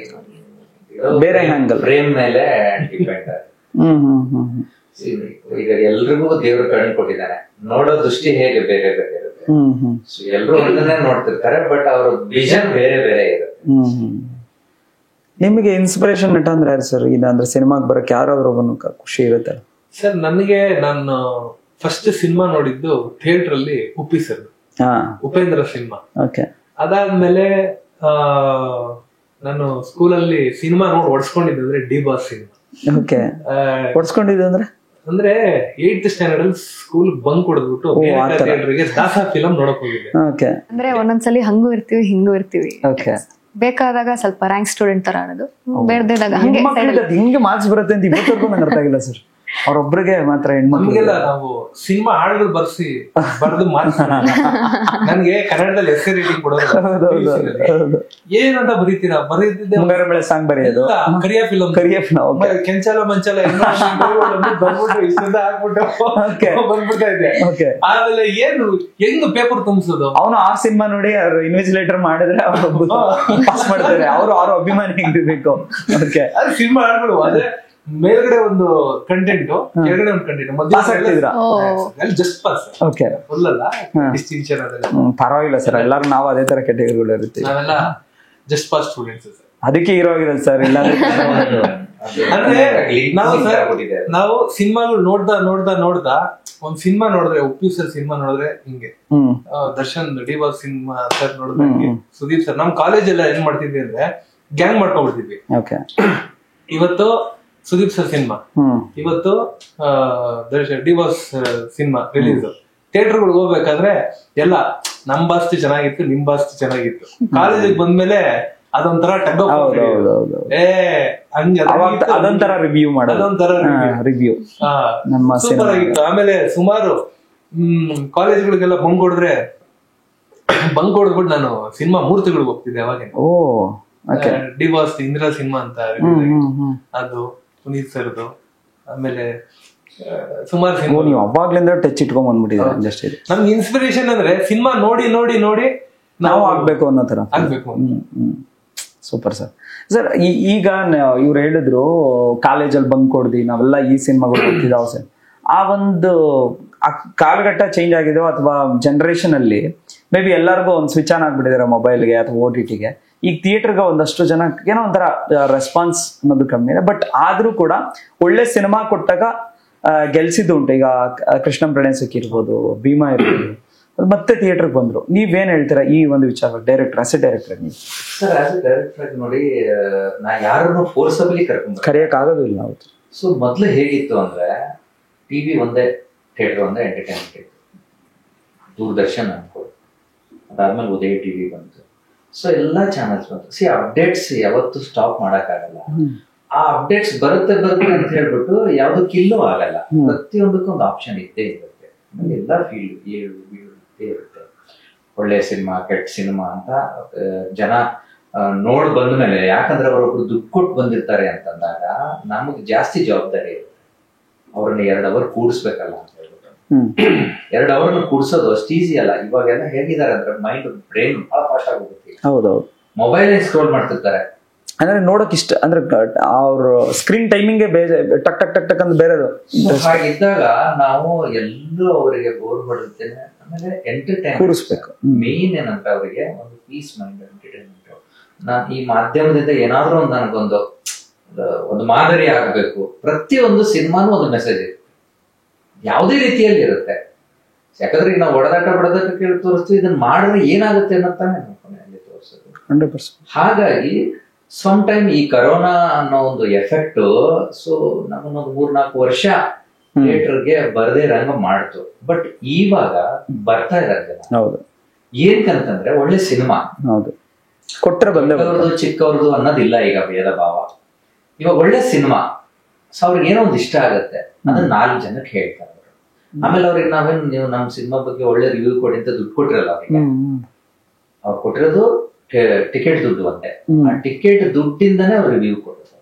ಬೇರೆ ಹ್ಯಾಂಗಲ್ ಫ್ರೇಮ್ ಮೇಲೆ ಡಿಪೆಂಡ್. ಈಗ ಎಲ್ರಿಗೂ ದೇವ್ರು ಕಣ್ಣು ಕೊಟ್ಟಿದ್ದಾನೆ, ನೋಡೋ ದೃಷ್ಟಿ ಹೇಗೆ ಬೇರೆ ಬೇರೆ ಇರುತ್ತೆ. ಎಲ್ರು ಒಂದನ್ನೇ ನೋಡ್ತಿರ್ತಾರೆ, ಬಟ್ ಅವ್ರ ವಿಷನ್ ಬೇರೆ ಬೇರೆ ಇರುತ್ತೆ. ನಿಮಗೆ ಇನ್ಸ್ಪಿರೇಷನ್ ನಟ ಅಂದ್ರೆ ಯಾರು ಸರ್? ಇಲ್ಲ ಅಂದ್ರೆ ಸಿನಿಮಾಗೆ ಬರಕ್ ಯಾರಾದ್ರೂ ಒಬ್ಬನು ಖುಷಿ ಇರುತ್ತೆ ಸರ್? ನನಗೆ ನಾನು ಫಸ್ಟ್ ಸಿನಿಮಾ ನೋಡಿದ್ದು ಥಿಯೇಟರ್ ಅಲ್ಲಿ ಉಪ್ಪಿ ಸರ್, ಉಪೇಂದ್ರ ಸಿನಿಮಾ. ಅದಾದ್ಮೇಲೆ ನಾನು ಸ್ಕೂಲಲ್ಲಿ ಸಿನಿಮಾ ನೋಡಿ ಹೊಡ್ಸ್ಕೊಂಡಿದ್ದಂದ್ರೆ ಡಿ ಬಾಸ್ ಸಿನಿಮಾ. ಹೊಡ್ಸ್ಕೊಂಡಿದ್ದೆ ಅಂದ್ರೆ 8th ಸ್ಟ್ಯಾಂಡರ್ಡ್ ಅಲ್ಲಿ ಸ್ಕೂಲ್ ಬಂಕ್ ಹೊಡೆದ್ಬಿಟ್ಟು ಥಿಯೇಟರ್ಗೆ ದಾಸಾ ಫಿಲಂ ನೋಡಕ್ ಹೋಗಿದ್ದೆ. ಅಂದ್ರೆ ಒಂದೊಂದ್ಸಲಿ ಹಂಗೂ ಇರ್ತೀವಿ ಹಿಂಗೂ ಇರ್ತೀವಿ. ಬೇಕಾದಾಗ ಸ್ವಲ್ಪ ರ್ಯಾಂಕ್ ಸ್ಟೂಡೆಂಟ್ ತರ ಅನ್ನೋದು, ಬೇಡದಾಗ ಹಿಂಗೆ ಮಾರ್ಕ್ಸ್ ಬರುತ್ತೆ ಅಂತ ಇವತ್ತವರೆಗೂ ನಂಗೆ ಅರ್ಥ ಆಗಿಲ್ಲ ಸರ್. ಅವ್ರೊಬ್ರಿಗೆ ಮಾತ್ರ ನಮ್ಗೆಲ್ಲ ನಾವು ಸಿನಿಮಾ ಹಾಡುಗಳು ಬರ್ದು ಮಾರ್ಕ್ಸ್. ನನ್ಗೆ ಕನ್ನಡದಲ್ಲಿ ಎಸ್ಸೆ ರೈಟಿಂಗ್ ಕೊಡೋದು ಏನಂತ ಬರೀತೀರಾ? ಬರೀತಿದ್ದೆ ಮುಂಗಾರು ಸಾಂಗ್ ಬರೆಯೋದು, ಕರಿಯ ಫಿಲಂ, ಕೆಂಚಲ ಮಂಚಲ ಬಂದ್ಬಿಟ್ಟು ಇಷ್ಟಂತ ಹಾಕ್ಬಿಟ್ಟು ಬಂದ್ಬಿಡ್ತಾ ಇದ್ದೆ. ಆಮೇಲೆ ಏನು ಹೆಂಗ್ ಪೇಪರ್ ತುಂಬಿಸೋದು? ಅವನು ಆ ಸಿನಿಮಾ ನೋಡಿ ಇನ್ವೆಸ್ಟಿಗೇಟರ್ ಮಾಡಿದ್ರೆ ಅವ್ರು ಪಾಸ್ ಮಾಡ್ತಾರೆ. ಅವ್ರು ಅಭಿಮಾನಿ ಹೆಂಗಿರ್ಬೇಕು. ಅದು ಸಿನಿಮಾ ಹಾಡುಗಳು ಅದೇ ಮೇಲ್ಗಡೆ ಒಂದು ಕಂಟೆಂಟ್, ಕೆಳಗಡೆ ಒಂದು ಕಂಟೆಂಟ್, ಮಧ್ಯ ಜಸ್ಟ್ ಪಾಸ್. ಫುಲ್ ಅಲ್ಲ ಡಿಸ್ಟಿಂಕ್ಷನ್ ಅದೆಲ್ಲ ಪರವಾಗಿಲ್ಲ ಸರ್. ಎಲ್ಲರೂ ನಾವು ಅದೇ ತರ ಕೆಟಗರಿಗಳು ಇರ್ತೀವಿ. ನಾವೆಲ್ಲ ಜಸ್ಟ್ ಪಾಸ್ ಸ್ಟೂಡೆಂಟ್ಸ್ ಸರ್. ಅದಕ್ಕೆ ಹೀರೋ ಆಗಿರಲ್ಲ ಸರ್. ಇಲ್ಲ ಅಂದ್ರೆ ನಾವು ಸಿನಿಮಾಗಳು ನೋಡ್ದ ಒಂದ್ ಸಿನಿಮಾ ನೋಡಿದ್ರೆ, ಉಪ್ಪಿ ಸರ್ ಸಿನಿಮಾ ನೋಡಿದ್ರೆ ಹಿಂಗೆ, Darshan D boss cinema sir ನೋಡಿದ್ರೆ ಹಿಂಗೆ, ಸುದೀಪ್ ಸರ್. ನಮ್ ಕಾಲೇಜ್ ಎಲ್ಲ ಏನ್ ಮಾಡ್ತಿದ್ವಿ ಅಂದ್ರೆ ಗ್ಯಾಂಗ್ ಮಾಡ್ಕೊಂಡ್ಬಿಡ್ತಿದ್ವಿ. ಇವತ್ತು ಸುದೀಪ್ ಸರ್ ಸಿನಿಮಾ, ಇವತ್ತು ಡಿ ಬಾಸ್ ಸಿನಿಮಾ ರಿಲೀಸ್. ಥಿಯೇಟರ್ಗಳಿಗೆ ಹೋಗ್ಬೇಕಾದ್ರೆ ಎಲ್ಲ ನಮ್ ಬಾಸ್ತಿ ಚೆನ್ನಾಗಿತ್ತು, ನಿಮ್ ಬಾಸ್ತಿ ಚೆನ್ನಾಗಿತ್ತು. ಕಾಲೇಜಿಗೆ ಬಂದ್ಮೇಲೆ ಅದೊಂಥರ ಟಗ್ ಅದೊಂಥರ ರಿವ್ಯೂ ಮಾಡೋದೊಂಥರ ರಿವ್ಯೂ ಸೂಪರ್ ಆಗಿತ್ತು. ಆಮೇಲೆ ಸುಮಾರು ಕಾಲೇಜ್ಗಳಿಗೆಲ್ಲ ಬಂಕ್ ಹೊಡೆದ್ಬಿಟ್ಟು ನಾನು ಸಿನಿಮಾ 3 ತಿಂಗಳಿಗೆ ಹೋಗ್ತಿದ್ದೆ ಅವಾಗ. ಡಿ ಬಾಸ್ ಇಂದಿರಾ ಸಿನಿಮಾ ಅಂತ ಅದು ಪುನೀತ್ ಸರ್ದು. ಆಮೇಲೆ ಸುಮಾರು ಸಿನಿಮಾ ನೀವು ಅವಾಗ್ಲಿಂದ ಟಚ್ ಇಟ್ಕೊಂಡ್ ಬಂದ್ಬಿಟ್ಟಿದ್ದಾರೆ ಇಂಡಸ್ಟ್ರಿ. ನಮ್ಗೆ ಇನ್ಸ್ಪಿರೇಷನ್ ಅಂದ್ರೆ ಸಿನಿಮಾ ನೋಡಿ ನೋಡಿ ನೋಡಿ ನಾವು ಆಗ್ಬೇಕು ಅನ್ನೋ ತರ ಆಗ್ಬೇಕು. Super sir. ಸರ್ ಈಗ ಇವ್ರು ಹೇಳಿದ್ರು ಕಾಲೇಜಲ್ಲಿ ಬಂಕ್ ಹೊಡ್ದಿ ನಾವೆಲ್ಲ ಈ ಸಿನಿಮಾಗಳು ಹೋಗ್ತಿದ್ದಾವ ಸರ್. ಆ ಒಂದು ಕಾಲಘಟ್ಟ ಚೇಂಜ್ ಆಗಿದೆಯೋ ಅಥವಾ ಜನರೇಷನ್ ಅಲ್ಲಿ ಮೇ ಬಿ ಎಲ್ಲರಿಗೂ ಒಂದು ಸ್ವಿಚ್ ಆನ್ ಆಗ್ಬಿಟ್ಟಿದ್ದಾರೆ ಮೊಬೈಲ್ಗೆ ಅಥವಾ OTTಗೆ. ಈಗ ಥಿಯೇಟರ್ಗೆ ಒಂದಷ್ಟು ಜನ ಏನೋ ಒಂಥರ ರೆಸ್ಪಾನ್ಸ್ ಅನ್ನೋದು ಕಮ್ಮಿ ಇದೆ. ಬಟ್ ಆದ್ರೂ ಕೂಡ ಒಳ್ಳೆ ಸಿನಿಮಾ ಕೊಟ್ಟಾಗ ಗೆಲ್ಸಿದ್ದು ಉಂಟು. ಈಗ ಕೃಷ್ಣಂ ಪ್ರಣಯಸಖಿ ಇರ್ಬೋದು, ಭೀಮಾ ಇರ್ಬೋದು, ಮತ್ತೆ ಥಿಯೇಟರ್ಗೆ ಬಂದ್ರು. ನೀವೇನ್ ಹೇಳ್ತೀರಾ ಈ ಒಂದು ವಿಚಾರ? ಡೈರೆಕ್ಟರ್ ಆಸ್ ಎ ಡೈರೆಕ್ಟರ್ ನೀವು ಸರ್, ಆಸ್ ಎ ಡೈರೆಕ್ಟರ್ ನೋಡಿ, ನಾ ಯಾರನ್ನು ಫೋರ್ಸಬಲಿ ಕರೆಯಕ್ ಆಗೋದಿಲ್ಲ. ಸೊ ಮೊದ್ಲು ಹೇಗಿತ್ತು ಅಂದ್ರೆ ಟಿವಿ ಒಂದೇ, ಥಿಯೇಟರ್ ಒಂದೇ ಎಂಟರ್ಟೈನ್ಮೆಂಟ್ ಇತ್ತು. ದೂರದರ್ಶನ್ ಅನ್ಕೊಳ್ಳಿ, ಅದಾದ್ಮೇಲೆ ಉದಯ ಟಿವಿ ಬಂತು. ಸೊ ಎಲ್ಲಾ ಚಾನಲ್ಸ್ ಬಂತು. ಅಪ್ಡೇಟ್ಸ್ ಯಾವತ್ತು ಸ್ಟಾಪ್ ಮಾಡಕ್ ಆಗಲ್ಲ. ಆ ಅಪ್ಡೇಟ್ಸ್ ಬರುತ್ತೆ ಅಂತ ಹೇಳ್ಬಿಟ್ಟು ಯಾವ್ದು ಕಿಲ್ಲೂ ಆಗಲ್ಲ. ಪ್ರತಿಯೊಂದಕ್ಕೂ ಒಂದು ಆಪ್ಷನ್ ಇದ್ದೇ ಇರುತ್ತೆ. ಎಲ್ಲ ಫೀಲ್ಡ್ ಇದ್ದೇ ಇರುತ್ತೆ. ಒಳ್ಳೆ ಸಿನಿಮಾ, ಕೆಟ್ಟ ಸಿನಿಮಾ ಅಂತ ಜನ ನೋಡ್ ಬಂದ್ಮೇಲೆ, ಯಾಕಂದ್ರೆ ಅವರೊಬ್ರು ದುಡ್ಡು ಕೊಟ್ಟು ಬಂದಿರ್ತಾರೆ ಅಂತಂದಾಗ ನಮಗೆ ಜಾಸ್ತಿ ಜವಾಬ್ದಾರಿ ಇರುತ್ತೆ. ಅವ್ರನ್ನ 2 ಅವರ್ ಕೂಡಿಸ್ಬೇಕಲ್ಲ ಅಂತ ಹೇಳ್ಬಿಟ್ಟು 2 ಅವರ್ನ ಕೂಡ್ಸೋದು ಅಷ್ಟು ಈಸಿ ಅಲ್ಲ. ಇವಾಗೆಲ್ಲ ಹೇಗಿದ್ದಾರೆ ಅಂದ್ರೆ ಮೈಂಡ್, ಬ್ರೈನ್ ಬಹಳ ಫಾಸ್ಟ್ ಆಗೋಗುತ್ತೆ. ಹೌದೌದು. ಮೊಬೈಲ್ ಸ್ಕ್ರೋಲ್ ಮಾಡ್ತಿರ್ತಾರೆ. ಅಂದ್ರೆ ನೋಡಕ್ ಇಷ್ಟ ಅಂದ್ರೆ ಅವ್ರ ಸ್ಕ್ರೀನ್ ಟೈಮಿಂಗ್ ಟಕ್ ಟಕ್ ಟಕ್ ಟಕ್ ಅಂತ ಬೇರೆದು. ಹಾಗಿದ್ದಾಗ ನಾವು ಎಲ್ಲರೂ ಅವರಿಗೆ ಬೋರ್ ಹೊಡುತ್ತೇನೆ. ಆಮೇಲೆ ಎಂಟರ್ಟೈನ್ ಕೂರಿಸ್ಬೇಕು. ಮೇನ್ ಏನಂತ ಅವರಿಗೆ ಒಂದು ಪೀಸ್ ಮೈಂಡ್ ಎಂಟರ್ಟೈನ್ಮೆಂಟ್. ಈ ಮಾಧ್ಯಮದಿಂದ ಏನಾದ್ರೂ ಒಂದು ನನಗೊಂದು ಮಾದರಿ ಆಗಬೇಕು. ಪ್ರತಿಯೊಂದು ಸಿನಿಮಾನು ಒಂದು ಮೆಸೇಜ್ ಇರುತ್ತೆ, ಯಾವುದೇ ರೀತಿಯಲ್ಲಿ ಇರುತ್ತೆ. ಯಾಕಂದ್ರೆ ಈಗ ನಾವು ಹೊಡೆದಾಟ ಕೇಳಿ ತೋರಿಸ್ತೀವಿ, ಇದನ್ನ ಮಾಡಿದ್ರೆ ಏನಾಗುತ್ತೆ ಅನ್ನೋತಾನೆ ಅಲ್ಲಿ ತೋರಿಸೋದು. 100%. ಹಾಗಾಗಿ ಸಮ್ ಟೈಮ್ ಈ ಕರೋನಾ ಅನ್ನೋ ಒಂದು ಎಫೆಕ್ಟ್ ಸೊ ನಮ್ಮನ್ನೊಂದು 3-4 ವರ್ಷ ಥಿಯೇಟರ್ಗೆ ಬರದೇ ರಂಗ ಮಾಡ್ತು. ಬಟ್ ಇವಾಗ ಬರ್ತಾ ಇದ್ದಾರೆ. ಹೌದು. ಏನಕ್ಕಂತಂದ್ರೆ ಒಳ್ಳೆ ಸಿನಿಮಾ ಕೊಟ್ಟರೆ ಬಂದವ್ರದ್ದು ಚಿಕ್ಕವ್ರದ್ದು ಅನ್ನೋದಿಲ್ಲ. ಈಗ ಭೇದ ಭಾವ. ಇವಾಗ ಒಳ್ಳೆ ಸಿನಿಮಾ, ಸೊ ಅವ್ರಿಗೆ ಏನೋ ಒಂದು ಇಷ್ಟ ಆಗುತ್ತೆ, ಅದನ್ನ 4 ಜನಕ್ಕೆ ಹೇಳ್ತಾರೆ ಅವರು. ಆಮೇಲೆ ಅವ್ರಿಗೆ ನೀವು ನಮ್ಮ ಸಿನಿಮಾ ಬಗ್ಗೆ ಒಳ್ಳೆ ರಿವ್ಯೂ ಕೊಡಿ ಅಂತ ದುಡ್ಡು ಕೊಟ್ಟಿರಲ್ಲ ಅವ್ರಿಗೆ. ಅವ್ರು ಕೊಟ್ಟಿರೋದು ಟಿಕೆಟ್ ದುಡ್ಡು ಅಂತೆ. ಆ ಟಿಕೆಟ್ ದುಡ್ಡಿಂದಾನೇ ಅವ್ರು ರಿವ್ಯೂ ಕೊಡೋದು.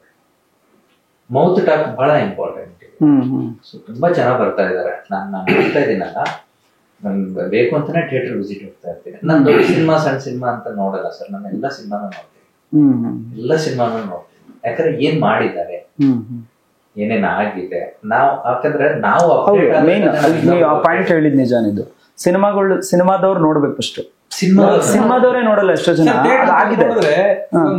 ಮೌತ್ ಟಾಕ್ ಬಹಳ ಇಂಪಾರ್ಟೆಂಟ್. ಸೊ ತುಂಬಾ ಚೆನ್ನಾಗಿ ಬರ್ತಾ ಇದಾರೆ. ನಾನು ಹೇಳ್ತಾ ಇದ್ದೀನಲ್ಲ, ನನ್ಗೆ ಬೇಕು ಅಂತಾನೆ ಥಿಯೇಟರ್ ವಿಸಿಟ್ ಹೋಗ್ತಾ ಇರ್ತೀನಿ. ನಾನು ದೊಡ್ಡ ಸಿನಿಮಾ ಸಣ್ಣ ಸಿನಿಮಾ ಅಂತ ನೋಡಲ್ಲ ಸರ್. ನಾನು ಎಲ್ಲಾ ಸಿನಿಮಾನು ನೋಡ್ತೀನಿ. ಎಲ್ಲಾ ಸಿನಿಮಾನು ನೋಡ್ತೀನಿ. ಯಾಕಂದ್ರೆ ಏನ್ ಮಾಡಿದ್ದಾರೆ, ಏನೇನ್ ಆಗಿದೆ. ನಾವು ಯಾಕಂದ್ರೆ ನಾವು ಪಾಯಿಂಟ್ ಹೇಳಿದ್ ನಿಜಾನಿದ್ದು. ಸಿನಿಮಾದವ್ರು ನೋಡ್ಬೇಕು ಫಸ್ಟ್. ಸಿನಿಮಾದವರೇ ನೋಡಲ್ಲ ಎಷ್ಟೋ ಜನ. ಆಗಿದೆ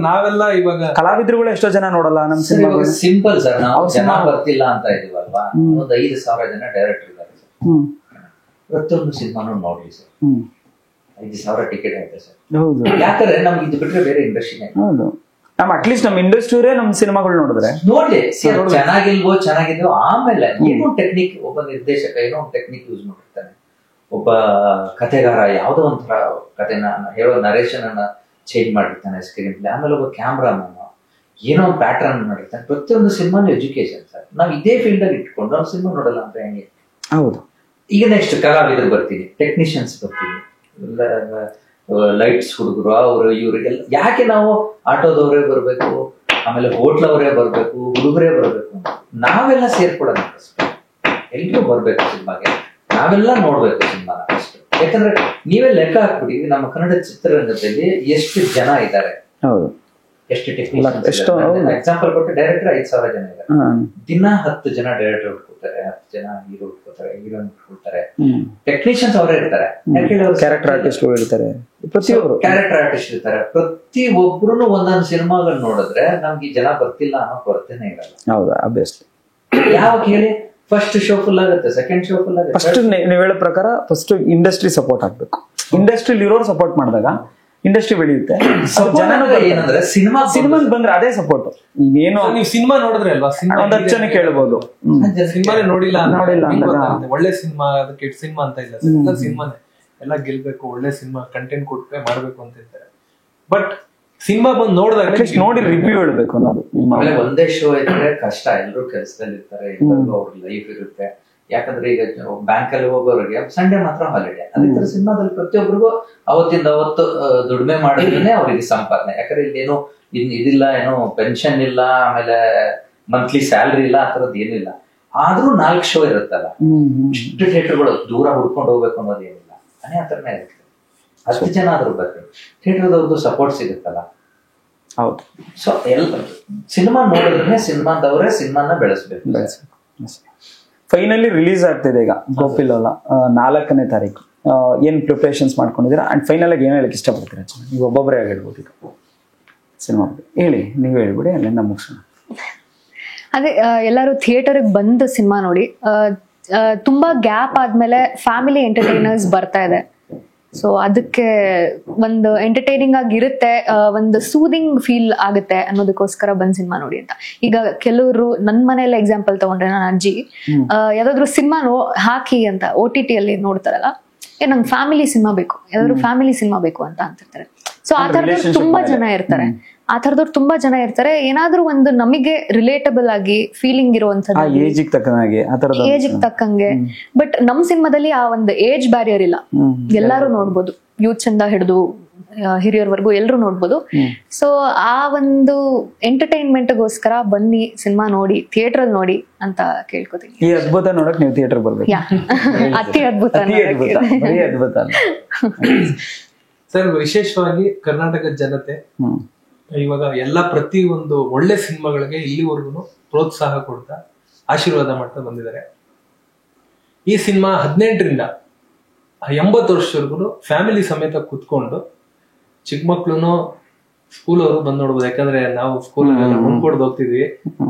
ನಾವೆಲ್ಲ ಇವಾಗ ಕಲಾವಿದರುಗಳು ಎಷ್ಟೋ ಜನ ನೋಡಲ್ಲ ನಮ್ಮ ಸಿನಿಮಾ. ಸಿಂಪಲ್ ಸರ್, ನಾವು ಜನ ಬರ್ತಿಲ್ಲ ಅಂತ ಇದೀವಲ್ವಾ, ಒಂದು 5,000 ಜನ ಡೈರೆಕ್ಟರ್ ಇದ್ದಾರೆ ಸರ್. ಪ್ರತಿಯೊಂದು ಸಿನಿಮಾನು ನೋಡ್ಲಿ ಸರ್. 5,000 ಟಿಕೆಟ್ ಆಯ್ತು ಸರ್. ಹೌದು, ಯಾಕಂದ್ರೆ ನಮ್ಗೆ ಇದು ಬಿಟ್ರೆ ಬೇರೆ ಇಂಡಸ್ಟ್ರಿ. ಹೌದು, ನಮ್ ಅಟ್ಲೀಸ್ಟ್ ನಮ್ ಇಂಡಸ್ಟ್ರಿಯವರೇ ನಮ್ ಸಿನಿಮಾಗಳು ನೋಡಿದ್ರೆ ನೋಡ್ಲಿ ಚೆನ್ನಾಗಿಲ್ವೋ ಚೆನ್ನಾಗಿಲ್ವೋ, ಆಮೇಲೆ ಏನೋ ಟೆಕ್ನಿಕ್, ಒಬ್ಬ ನಿರ್ದೇಶಕ ಏನೋ ಒಂದು ಟೆಕ್ನಿಕ್ ಯೂಸ್ ಮಾಡಿರ್ತಾನೆ, ಒಬ್ಬ ಕಥೆಗಾರ ಯಾವ್ದೋ ಒಂಥರ ಕಥೆನ ಹೇಳೋ ನರೇಶನ್ ಅನ್ನ ಚೇಂಜ್ ಮಾಡಿರ್ತಾನೆ ಸ್ಕ್ರೀನ್ ಪ್ಲೇ, ಆಮೇಲೆ ಒಬ್ಬ ಕ್ಯಾಮ್ರಾಮನ್ ಏನೋ ಒಂದು ಪ್ಯಾಟರ್ನ್ ಮಾಡಿರ್ತಾನೆ. ಪ್ರತಿಯೊಂದು ಸಿನಿಮಾನು ಎಜುಕೇಶನ್ ಸರ್. ನಾವ್ ಇದೇ ಫೀಲ್ಡ್ ಅಲ್ಲಿ ಇಟ್ಕೊಂಡು ನಾವು ಸಿನಿಮಾ ನೋಡಲ್ಲ ಅಂತ ಹೆಂಗೆ? ಹೌದು. ಈಗ ನೆಕ್ಸ್ಟ್ ಕಲಾವಿದರು ಬರ್ತೀನಿ, ಟೆಕ್ನಿಷಿಯನ್ಸ್ ಬರ್ತೀನಿ, ಲೈಟ್ಸ್ ಹುಡುಗರು ಅವರು ಇವರಿಗೆಲ್ಲ ಯಾಕೆ ನಾವು ಆಟೋದವರೇ ಬರ್ಬೇಕು, ಆಮೇಲೆ ಹೋಟ್ಲವರೇ ಬರ್ಬೇಕು, ಹುಡುಗರೇ ಬರ್ಬೇಕು? ನಾವೆಲ್ಲ ಸೇರ್ಕೊಳ್ಳೋಣ, ಎಲ್ರಿಗೂ ಬರ್ಬೇಕು ಸಿನಿಮಾಗೆ, ನಾವೆಲ್ಲ ನೋಡ್ಬೇಕು ಸಿನಿಮಾನ ಅಷ್ಟು. ಯಾಕಂದ್ರೆ ನೀವೇ ಲೆಕ್ಕ ಹಾಕ್ಬಿಡಿ, ನಮ್ಮ ಕನ್ನಡ ಚಿತ್ರರಂಗದಲ್ಲಿ ಎಷ್ಟು ಜನ ಇದ್ದಾರೆ, ಎಷ್ಟು ಟೆಕ್ನಿಷಿಯನ್ಸ್. ಎಕ್ಸಾಂಪಲ್ ಕೊಟ್ಟು ಡೈರೆಕ್ಟರ್ 5,000 ಜನ ಇದ್ದಾರೆ, ದಿನ 10 ಜನ ಡೈರೆಕ್ಟರ್ ಹುಡ್ಕೋತಾರೆ, 10 ಜನ ಹೀರೋ ಹುಡ್ಕೋತಾರೆ, ಹೀರೋಯಿನ್ ಹುಡ್ಕೋತಾರೆ, ಟೆಕ್ನಿಷಿಯನ್ಸ್ ಅವರೇ ಇರ್ತಾರೆ, ಕ್ಯಾರೆಕ್ಟರ್ ಆರ್ಟಿಸ್ಟ್ ಇರ್ತಾರೆ, ಕ್ಯಾರೆಕ್ಟರ್ ಆರ್ಟಿಸ್ಟ್ ಇರ್ತಾರೆ. ಪ್ರತಿ ಒಬ್ರು ಒಂದೊಂದು ಸಿನಿಮಾಗಳು ನೋಡಿದ್ರೆ ನಮ್ಗೆ ಜನ ಬರ್ತಿಲ್ಲ ಅನ್ನೋ ಕೊರತೆನೇ ಇರಲ್ಲ. ಹೌದಾ? ಅಬ್ವಿಯಸ್ಲಿ. ಯಾವಾಗ ಹೇಳಿ, ಫಸ್ಟ್ ಶೋ ಫುಲ್ ಆಗುತ್ತೆ, ಸೆಕೆಂಡ್ ಶೋ ಫುಲ್ ಆಗುತ್ತೆ. ಫಸ್ಟ್ ನೀವ್ ಹೇಳೋ ಪ್ರಕಾರ ಫಸ್ಟ್ ಇಂಡಸ್ಟ್ರಿ ಸಪೋರ್ಟ್ ಆಗ್ಬೇಕು. ಇಂಡಸ್ಟ್ರಿಲಿ ಇರೋರು ಸಪೋರ್ಟ್ ಮಾಡಿದಾಗ ಇಂಡಸ್ಟ್ರಿ ಬೆಳೆಯುತ್ತೆ. ಏನಂದ್ರೆ ಸಿನಿಮಾ ಬಂದ್ರೆ ಅದೇ ಸಪೋರ್ಟ್. ಇನ್ನೇನು ನೀವು ಸಿನಿಮಾ ನೋಡಿದ್ರೆ ಅಲ್ವಾ, ಒಂದ್ 10 ಜನ ಕೇಳ್ಬೋದು, ಸಿನಿಮಾನೇ ನೋಡಿಲ್ಲ ಒಳ್ಳೆ ಸಿನಿಮಾ, ಕೆಟ್ಟ ಸಿನಿಮಾ ಅಂತ ಇಲ್ಲ, ಸಿನಿಮಾನೇ ಎಲ್ಲ ಗೆಲ್ಬೇಕು, ಒಳ್ಳೆ ಸಿನಿಮಾ ಕಂಟೆಂಟ್ ಕೊಟ್ರೆ ಮಾಡ್ಬೇಕು ಅಂತ ಇರ್ತಾರೆ. ಬಟ್ ಸಿನಿಮಾ ಬಂದು ನೋಡಿದಾಗ ನೋಡಿ ರಿವ್ಯೂ ಹೇಳ್ಬೇಕು ಅನ್ನೋದು. ಆಮೇಲೆ ಒಂದೇ ಶೋ ಇದ್ರೆ ಕಷ್ಟ, ಎಲ್ಲರೂ ಕೆಲಸದಲ್ಲಿ ಇರ್ತಾರೆ, ಎಲ್ಲರಿಗೂ ಅವ್ರ ಲೈಫ್ ಇರುತ್ತೆ. ಯಾಕಂದ್ರೆ ಈಗ ಬ್ಯಾಂಕ್ ಅಲ್ಲಿ ಹೋಗೋರಿಗೆ ಸಂಡೇ ಮಾತ್ರ ಹಾಲಿಡೇ. ಅದೇ ತರ ಸಿನಿಮಾದಲ್ಲಿ ಪ್ರತಿಯೊಬ್ಬರಿಗೂ ಅವತ್ತಿಂದ ಅವತ್ತು ದುಡಿಮೆ ಮಾಡಿದ್ರೆ ಅವರಿಗೆ ಸಂಪಾದನೆ. ಯಾಕಂದ್ರೆ ಇಲ್ಲೇನು ಇದಿಲ್ಲ, ಏನೋ ಪೆನ್ಷನ್ ಇಲ್ಲ, ಆಮೇಲೆ ಮಂತ್ಲಿ ಸ್ಯಾಲ್ರಿ ಇಲ್ಲ, ಆ ತರದ್ ಏನಿಲ್ಲ. ಆದ್ರೂ 4 ಶೋ ಇರುತ್ತಲ್ಲ, ಇಷ್ಟು ಥಿಯೇಟರ್ಗಳು ದೂರ ಹುಡ್ಕೊಂಡು ಹೋಗ್ಬೇಕು ಅನ್ನೋದು ಏನಿಲ್ಲ, ಅನೇ ಆತರನೇ ಇರುತ್ತೆ. 10 ಜನ ಆದ್ರೂ ಬರ್ಬೇಕು, ಥಿಯೇಟರ್ದವ್ರದ್ದು ಸಪೋರ್ಟ್ ಸಿಗುತ್ತಲ್ಲ. ಹೌದು. ಸೊ ಎಲ್ಲ ಸಿನಿಮಾ ನೋಡಿದ್ರೆ ಸಿನಿಮಾದವರೇ ಸಿನಿಮಾನ ಬೆಳೆಸ್ಬೇಕು. ಫೈನಲಿ ರಿಲೀಸ್ ಆಗ್ತಿದೆ ಈಗ ಗೋಪಿಲೋಲ 4ನೇ ತಾರೀಕು. ಏನ್ ಪ್ರಿಪರೇಷನ್ಸ್ ಮಾಡ್ಕೊಂಡಿದ್ದೀರಾ? ಅಂಡ್ ಫೈನಲ್ ಆಗಿ ಏನ್ ಹೇಳಕ್ ಇಷ್ಟಪಡ್ತೀರಾ? ನೀವು ಒಬ್ಬೊಬ್ಬರೇ ಹೇಳ್ಬೋದು ಈಗ ಸಿನಿಮಾ ಹೇಳಿ, ನೀವು ಹೇಳ್ಬಿಡಿ, ಅಲ್ಲಿಂದ ಮುಗಿಸೋಣ. ಅದೇ ಎಲ್ಲರೂ ಥಿಯೇಟರ್ಗೆ ಬಂದು ಸಿನಿಮಾ ನೋಡಿ. ತುಂಬಾ ಗ್ಯಾಪ್ ಆದ್ಮೇಲೆ ಫ್ಯಾಮಿಲಿ ಎಂಟರ್ಟೈನರ್ಸ್ ಬರ್ತಾ ಇದೆ. ಸೊ ಅದಕ್ಕೆ ಒಂದು ಎಂಟರ್ಟೈನಿಂಗ್ ಆಗಿರುತ್ತೆ, ಒಂದು ಸೂದಿಂಗ್ ಫೀಲ್ ಆಗುತ್ತೆ ಅನ್ನೋದಕ್ಕೋಸ್ಕರ ಬಂದ್ ಸಿನಿಮಾ ನೋಡಿ ಅಂತ. ಈಗ ಕೆಲವರು ನನ್ನ ಮನೆಯಲ್ಲ ಎಕ್ಸಾಂಪಲ್ ತಗೊಂಡ್ರೆ, ನನ್ನ ಅಜ್ಜಿ ಯಾವ್ದಾದ್ರು ಸಿನಿಮಾ ಹಾಕಿ ಅಂತ OTT ಅಲ್ಲಿ ನೋಡ್ತಾರಲ್ಲ, ನಂಗೆ ಫ್ಯಾಮಿಲಿ ಸಿನಿಮಾ ಬೇಕು, ಯಾವ್ದಾದ್ರು ಫ್ಯಾಮಿಲಿ ಸಿನಿಮಾ ಬೇಕು ಅಂತ ಅಂತಿರ್ತಾರೆ. ಸೊ ಆ ತರದವ್ರು ತುಂಬಾ ಜನ ಇರ್ತಾರೆ. ಏನಾದ್ರೂ ಒಂದು ನಮಗೆ ರಿಲೇಟಬಲ್ ಆಗಿ ಫೀಲಿಂಗ್ ಇರುವಂತದ್ದು, ಏಜ್ ತಕ್ಕಂಗೆ. ಬಟ್ ನಮ್ ಸಿನಿಮಾದಲ್ಲಿ ಆ ಒಂದು ಏಜ್ ಬ್ಯಾರಿಯರ್ ಇಲ್ಲ, ಎಲ್ಲಾರು ನೋಡ್ಬೋದು, ಯೂತ್ ಚಂದ ಹಿಡಿದು ಹಿರಿಯರ್ವರೆಗೂ ಎಲ್ಲರೂ ನೋಡ್ಬೋದು. ಸೊ ಆ ಒಂದು ಎಂಟರ್ಟೈನ್ಮೆಂಟ್ಗೋಸ್ಕರ ಬನ್ನಿ, ಸಿನಿಮಾ ನೋಡಿ, ಥಿಯೇಟರ್ ಅಲ್ಲಿ ನೋಡಿ ಅಂತ ಕೇಳ್ಕೊತೀನಿ. ಈ ಅದ್ಭುತ ನೋಡಕ್ ನೀವು ಥಿಯೇಟರ್ ಬರ್ಬೇಕು. ಅತಿ ಅದ್ಭುತ. ಸರ್, ವಿಶೇಷವಾಗಿ ಕರ್ನಾಟಕದ ಜನತೆ ಇವಾಗ ಎಲ್ಲ ಪ್ರತಿ ಒಂದು ಒಳ್ಳೆ ಸಿನಿಮಾಗಳಿಗೆ ಇಲ್ಲಿವರೆಗೂ ಪ್ರೋತ್ಸಾಹ ಕೊಡ್ತಾ ಆಶೀರ್ವಾದ ಮಾಡ್ತಾ ಬಂದಿದ್ದಾರೆ. ಈ ಸಿನಿಮಾ 18ರಿಂದ 80 ವರ್ಷವರೆಗೂ ಫ್ಯಾಮಿಲಿ ಸಮೇತ ಕುತ್ಕೊಂಡು, ಚಿಕ್ಕ ಮಕ್ಳು ಸ್ಕೂಲ್ ಅವರು ಬಂದ್ ನೋಡ್ಬೋದು. ಯಾಕಂದ್ರೆ ನಾವು ಸ್ಕೂಲ್ ಮುಂದ್ಕೊಡ್ದು ಹೋಗ್ತಿದ್ವಿ,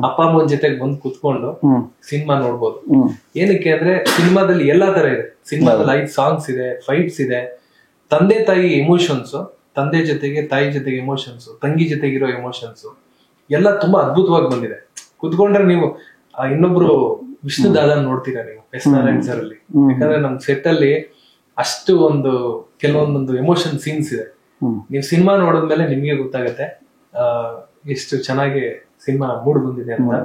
ಅಪ್ಪ ಅಮ್ಮನ ಜೊತೆಗೆ ಬಂದ್ ಕುತ್ಕೊಂಡು ಸಿನಿಮಾ ನೋಡ್ಬೋದು. ಏನಕ್ಕೆ ಅಂದ್ರೆ ಸಿನಿಮಾದಲ್ಲಿ ಎಲ್ಲಾ ತರ ಇದೆ. ಸಿನಿಮಾದಲ್ಲಿ 5 ಸಾಂಗ್ಸ್ ಇದೆ, ಫೈಟ್ಸ್ ಇದೆ, ತಂದೆ ತಾಯಿ ಎಮೋಷನ್ಸ್, ತಂದೆ ಜೊತೆಗೆ ತಾಯಿ ಜೊತೆಗೆ ಎಮೋಷನ್ಸ್, ತಂಗಿ ಜೊತೆಗಿರೋ ಎಮೋಷನ್ಸ್ ಎಲ್ಲ ತುಂಬಾ ಅದ್ಭುತವಾಗಿ ಬಂದಿದೆ. ಕುತ್ಕೊಂಡ್ರೆ ನೀವು ಇನ್ನೊಬ್ರು ವಿಷ್ಣು ದಾದನ್ ನೋಡ್ತೀರಾ ನೀವು ಎಸ್ ನಾರಾಯಣ್ ಸರ್ ಅಲ್ಲಿ. ಯಾಕಂದ್ರೆ ನಮ್ ಸೆಟ್ ಅಲ್ಲಿ ಅಷ್ಟು ಒಂದು ಕೆಲವೊಂದೊಂದು ಎಮೋಷನ್ ಸೀನ್ಸ್ ಇದೆ. ನೀವು ಸಿನಿಮಾ ನೋಡಿದ್ಮೇಲೆ ನಿಮ್ಗೆ ಗೊತ್ತಾಗತ್ತೆ ಎಷ್ಟು ಚೆನ್ನಾಗಿ ಸಿನಿಮಾ ಮೂಡ್ ಬಂದಿದೆ ಅಂತ.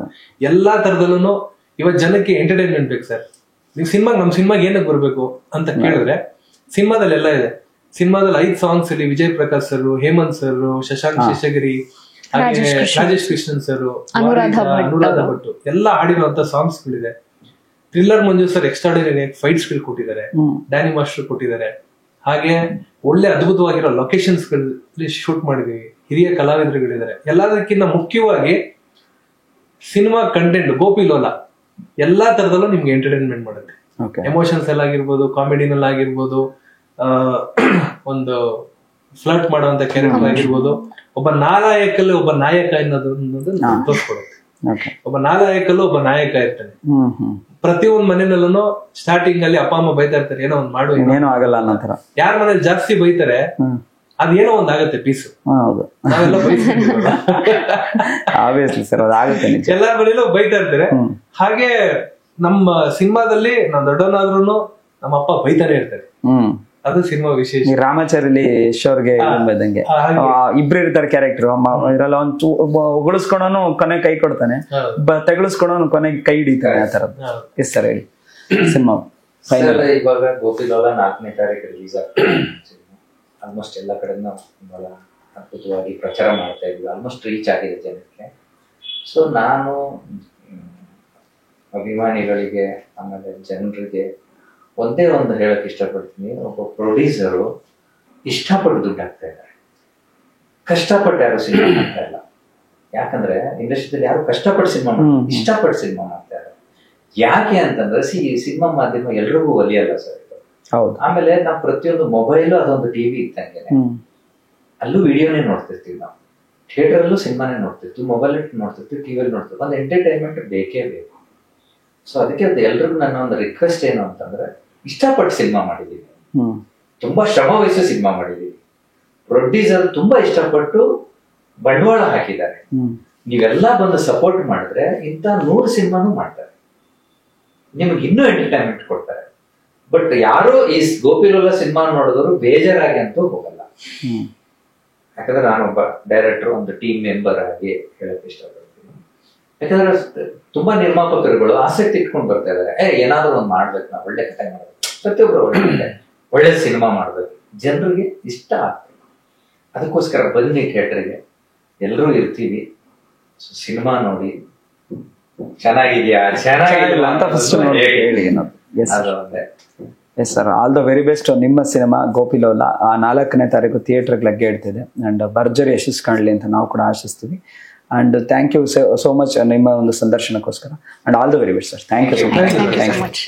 ಎಲ್ಲಾ ತರದಲ್ಲೂ ಇವಾಗ ಜನಕ್ಕೆ ಎಂಟರ್ಟೈನ್ಮೆಂಟ್ ಬೇಕು ಸರ್. ನೀವು ನಮ್ ಸಿನಿಮಾಗೆ ಏನಕ್ಕೆ ಬರ್ಬೇಕು ಅಂತ ಕೇಳಿದ್ರೆ ಸಿನಿಮಾದಲ್ಲಿ ಎಲ್ಲ ಇದೆ. ಸಿನಿಮಾದಲ್ಲಿ 5 ಸಾಂಗ್ಸ್ ಇಲ್ಲಿ ವಿಜಯ್ ಪ್ರಕಾಶ್ ಸರ್, ಹೇಮಂತ್ ಸರ್, ಶಶಾಂಕ್ ಶೇಷಗಿರಿ, ಹಾಗೆ ರಾಜೇಶ್ ಕೃಷ್ಣನ್ ಸರ್, ಅನುರಾಧ ಭಟ್ ಎಲ್ಲ ಹಾಡಿರುವಂತ ಸಾಂಗ್ಸ್ ಗಳಿದೆ. ಥ್ರಿಲ್ಲರ್ ಮಂಜು ಸರ್ ಎಕ್ಸ್ಟ್ರಾರ್ಡಿನರಿ ಫೈಟ್ಸ್ ಗಳು ಕೊಟ್ಟಿದ್ದಾರೆ, ಡ್ಯಾನಿ ಮಾಸ್ಟರ್ ಕೊಟ್ಟಿದ್ದಾರೆ. ಹಾಗೆ ಒಳ್ಳೆ ಅದ್ಭುತವಾಗಿರೋ ಲೊಕೇಶನ್ಸ್ ಗಳಲ್ಲಿ ಶೂಟ್ ಮಾಡಿದೀವಿ, ಹಿರಿಯ ಕಲಾವಿದರುಗಳಿದ್ದಾರೆ. ಎಲ್ಲದಕ್ಕಿಂತ ಮುಖ್ಯವಾಗಿ ಸಿನಿಮಾ ಕಂಟೆಂಟ್ ಗೋಪಿಲೋಲ ಎಲ್ಲಾ ತರದಲ್ಲೂ ನಿಮ್ಗೆ ಎಂಟರ್ಟೈನ್ಮೆಂಟ್ ಮಾಡುತ್ತೆ. ಎಮೋಷನ್ಸ್ ಎಲ್ಲ ಆಗಿರ್ಬೋದು, ಕಾಮಿಡಿನಲ್ಲಿ ಆಗಿರ್ಬೋದು, ಒಂದು ಫ್ಲರ್ಟ್ ಮಾಡುವಂತ ಕ್ಯಾರೆಕ್ಟರ್ ಆಗಿರ್ಬೋದು, ಒಬ್ಬ ನಾಲಾಯಕಲ್ಲಿ ಒಬ್ಬ ನಾಯಕ ಅನ್ನೋದನ್ನ ತೋರಿಸ್ಕೊಡುತ್ತೆ. ಒಬ್ಬ ನಾಲಾಯಕಲ್ಲೂ ಒಬ್ಬ ನಾಯಕ ಇರ್ತಾನೆ. ಪ್ರತಿಯೊಂದ್ ಮನೆಯಲ್ಲೂ ಸ್ಟಾರ್ಟಿಂಗ್ ಅಲ್ಲಿ ಅಪ್ಪ ಅಮ್ಮ ಬೈತಾ ಇರ್ತಾರೆ, ಏನೋ ಒಂದ್ ಮಾಡು, ಏನೋ ಆಗಲ್ಲ ಅನ್ನೋ ತರ. ಯಾರ ಮನೇಲಿ ಜಾಸ್ತಿ ಬೈತಾರೆ ಅದೇನೋ ಒಂದ್ ಆಗತ್ತೆ ಪೀಸು. ನಾವೆಲ್ಲ ಆಬ್ವಿಯಸ್ಲಿ ಸರ್, ಅದಾಗುತ್ತೆ. ಎಲ್ಲಾ ಮನೇಲೂ ಬೈತಾ ಇರ್ತಾರೆ. ಹಾಗೆ ನಮ್ಮ ಸಿನಿಮಾದಲ್ಲಿ ನಾವ್ ದೊಡ್ಡವನಾದ್ರೂ ನಮ್ಮ ಅಪ್ಪ ಬೈತಾನೆ ಇರ್ತಾರೆ. ಅದು ಸಿನಿಮಾ ವಿಶೇಷ. ರಾಮಾಚಾರ್ಯಲ್ಲಿ ಯಶ್ ಅವ್ರಿಗೆ ಇದ್ದಂಗೆ ಇಬ್ರು ಇರ್ತಾರೆ ಕ್ಯಾರೆಕ್ಟರ್. ಇದ್ರಲ್ಲಿ ಉಗುಳಿಸ್ಕೊಳೋನು ಕೊನೆ ಕೈ ಕೊಡ್ತಾನೆ, ತೆಗಳಿಸ್ಕೊಳೋನು ಕೊನೆಗೆ ಕೈ ಹಿಡಿತಾನೆ, ಆ ತರದ್ದು. ಎಸ್ ಸರ್, ಹೇಳಿ. ಸಿನಿಮಾ ಇವಾಗ ಗೋಪಿಲೋಲ 4ನೇ ತಾರೀಕು ರಿಲೀಸ್ ಆಗ್ತದೆ. ಆಲ್ಮೋಸ್ಟ್ ಎಲ್ಲ ಕಡೆ ಬಹಳ ಅದ್ಭುತವಾಗಿ ಪ್ರಚಾರ ಮಾಡ್ತಾ ಇದ್ವಿ. ಆಲ್ಮೋಸ್ಟ್ ರೀಚ್ ಆಗಿದೆ ಜನಕ್ಕೆ. ಸೊ ನಾನು ಅಭಿಮಾನಿಗಳಿಗೆ ಆಮೇಲೆ ಜನರಿಗೆ ಒಂದೇ ಒಂದು ಹೇಳಕ್ ಇಷ್ಟಪಡ್ತೀನಿ, ಒಬ್ಬ ಪ್ರೊಡ್ಯೂಸರು ಇಷ್ಟಪಟ್ಟು ದುಡ್ಡು ಹಾಕ್ತಾ ಇದ್ದಾರೆ, ಕಷ್ಟಪಟ್ಟು ಯಾರು ಸಿನಿಮಾ ಮಾಡ್ತಾ ಇಲ್ಲ. ಯಾಕಂದ್ರೆ ಇಂಡಸ್ಟ್ರಿಯಲ್ಲಿ ಯಾರು ಕಷ್ಟಪಟ್ಟು ಸಿನಿಮಾ ಇಷ್ಟಪಟ್ಟು ಸಿನಿಮಾ ಮಾಡ್ತಾ ಇದ್ದಾರೆ. ಯಾಕೆ ಅಂತಂದ್ರೆ ಸಿನಿಮಾ ಮಾಧ್ಯಮ ಎಲ್ರಿಗೂ ಒಲಿಯಲ್ಲ ಸರ್ ಇದು. ಆಮೇಲೆ ನಾವು ಪ್ರತಿಯೊಂದು ಮೊಬೈಲು ಅದೊಂದು ಟಿವಿ ಇದ್ದಂಗೆ, ಅಲ್ಲೂ ವಿಡಿಯೋನೇ ನೋಡ್ತಿರ್ತೀವಿ ನಾವು. ಥಿಯೇಟರ್ ಅಲ್ಲೂ ಸಿನಿಮಾನೇ ನೋಡ್ತಿರ್ತೀವಿ, ಮೊಬೈಲ್ ನೋಡ್ತಿರ್ತೀವಿ, ಟಿವಿಯಲ್ಲಿ ನೋಡ್ತಿರ್ತೀವಿ. ಒಂದು ಎಂಟರ್ಟೈನ್ಮೆಂಟ್ ಬೇಕೇ ಬೇಕು. ಸೊ ಅದಕ್ಕೆ ಎಲ್ರಿಗೂ ನನ್ನ ಒಂದು ರಿಕ್ವೆಸ್ಟ್ ಏನು ಅಂತಂದ್ರೆ, ಇಷ್ಟಪಟ್ಟು ಸಿನಿಮಾ ಮಾಡಿದೀವಿ, ತುಂಬಾ ಶ್ರಮ ವಹಿಸಿ ಸಿನಿಮಾ ಮಾಡಿದೀವಿ, ಪ್ರೊಡ್ಯೂಸರ್ ತುಂಬಾ ಇಷ್ಟಪಟ್ಟು ಬಂಡವಾಳ ಹಾಕಿದ್ದಾರೆ. ನೀವೆಲ್ಲ ಬಂದು ಸಪೋರ್ಟ್ ಮಾಡಿದ್ರೆ ಇಂಥ 100 ಸಿನಿಮಾನು ಮಾಡ್ತಾರೆ, ನಿಮ್ಗೆ ಇನ್ನೂ ಎಂಟರ್ಟೈನ್ಮೆಂಟ್ ಕೊಡ್ತಾರೆ. ಬಟ್ ಯಾರು ಈ ಗೋಪಿಲೋಲ ಸಿನಿಮಾ ನೋಡಿದವರು ಬೇಜಾರಾಗಿ ಅಂತೂ ಹೋಗಲ್ಲ. ಯಾಕಂದ್ರೆ ನಾನೊಬ್ಬ ಡೈರೆಕ್ಟರ್, ಒಂದು ಟೀಮ್ ಮೆಂಬರ್ ಆಗಿ ಹೇಳಕ್ ಇಷ್ಟಪಡ್ತೀನಿ. ಯಾಕಂದ್ರೆ ತುಂಬಾ ನಿರ್ಮಾಪಕರುಗಳು ಆಸಕ್ತಿ ಇಟ್ಕೊಂಡು ಬರ್ತಾ ಇದಾರೆ, ಏನಾದ್ರು ಒಂದು ಮಾಡ್ಬೇಕು, ನಾವು ಒಳ್ಳೆ ಕಥೆ ಮಾಡ್ಬೇಕು, ಪ್ರತಿಯೊಬ್ರು ಒಳ್ಳೆ ಸಿನಿಮಾ ಮಾಡ್ಬೇಕು, ಜನರಿಗೆ ಇಷ್ಟ ಆಗ್ತದೆ. ಅದಕ್ಕೋಸ್ಕರ ಬನ್ನಿ ಥಿಯೇಟರ್ಗೆ, ಎಲ್ಲರೂ ಇರ್ತೀವಿ. ಸಿನಿಮಾ ನೋಡಿ ಚೆನ್ನಾಗಿದ್ಯಾ ಚೆನ್ನಾಗಿಲ್ಲ ಅಂತ ಹೇಳಿ. Yes sir, all the very best. ನಿಮ್ಮ ಸಿನಿಮಾ ಗೋಪಿಲೋಲ 4ನೇ ತಾರೀಕು ಥಿಯೇಟರ್ಗೆ ಲಗ್ಗೆ ಇಡ್ತಿದೆ ಅಂಡ್ ಭರ್ಜರಿ ಯಶಸ್ಸು ಕಾಣಲಿ ಅಂತ ನಾವು ಕೂಡ ಆಶಿಸ್ತೀವಿ. And thank you so much ನಿಮ್ಮ ಒಂದು ಸಂದರ್ಶನಕ್ಕೋಸ್ಕರ. And all the very best sir. Thank you so much.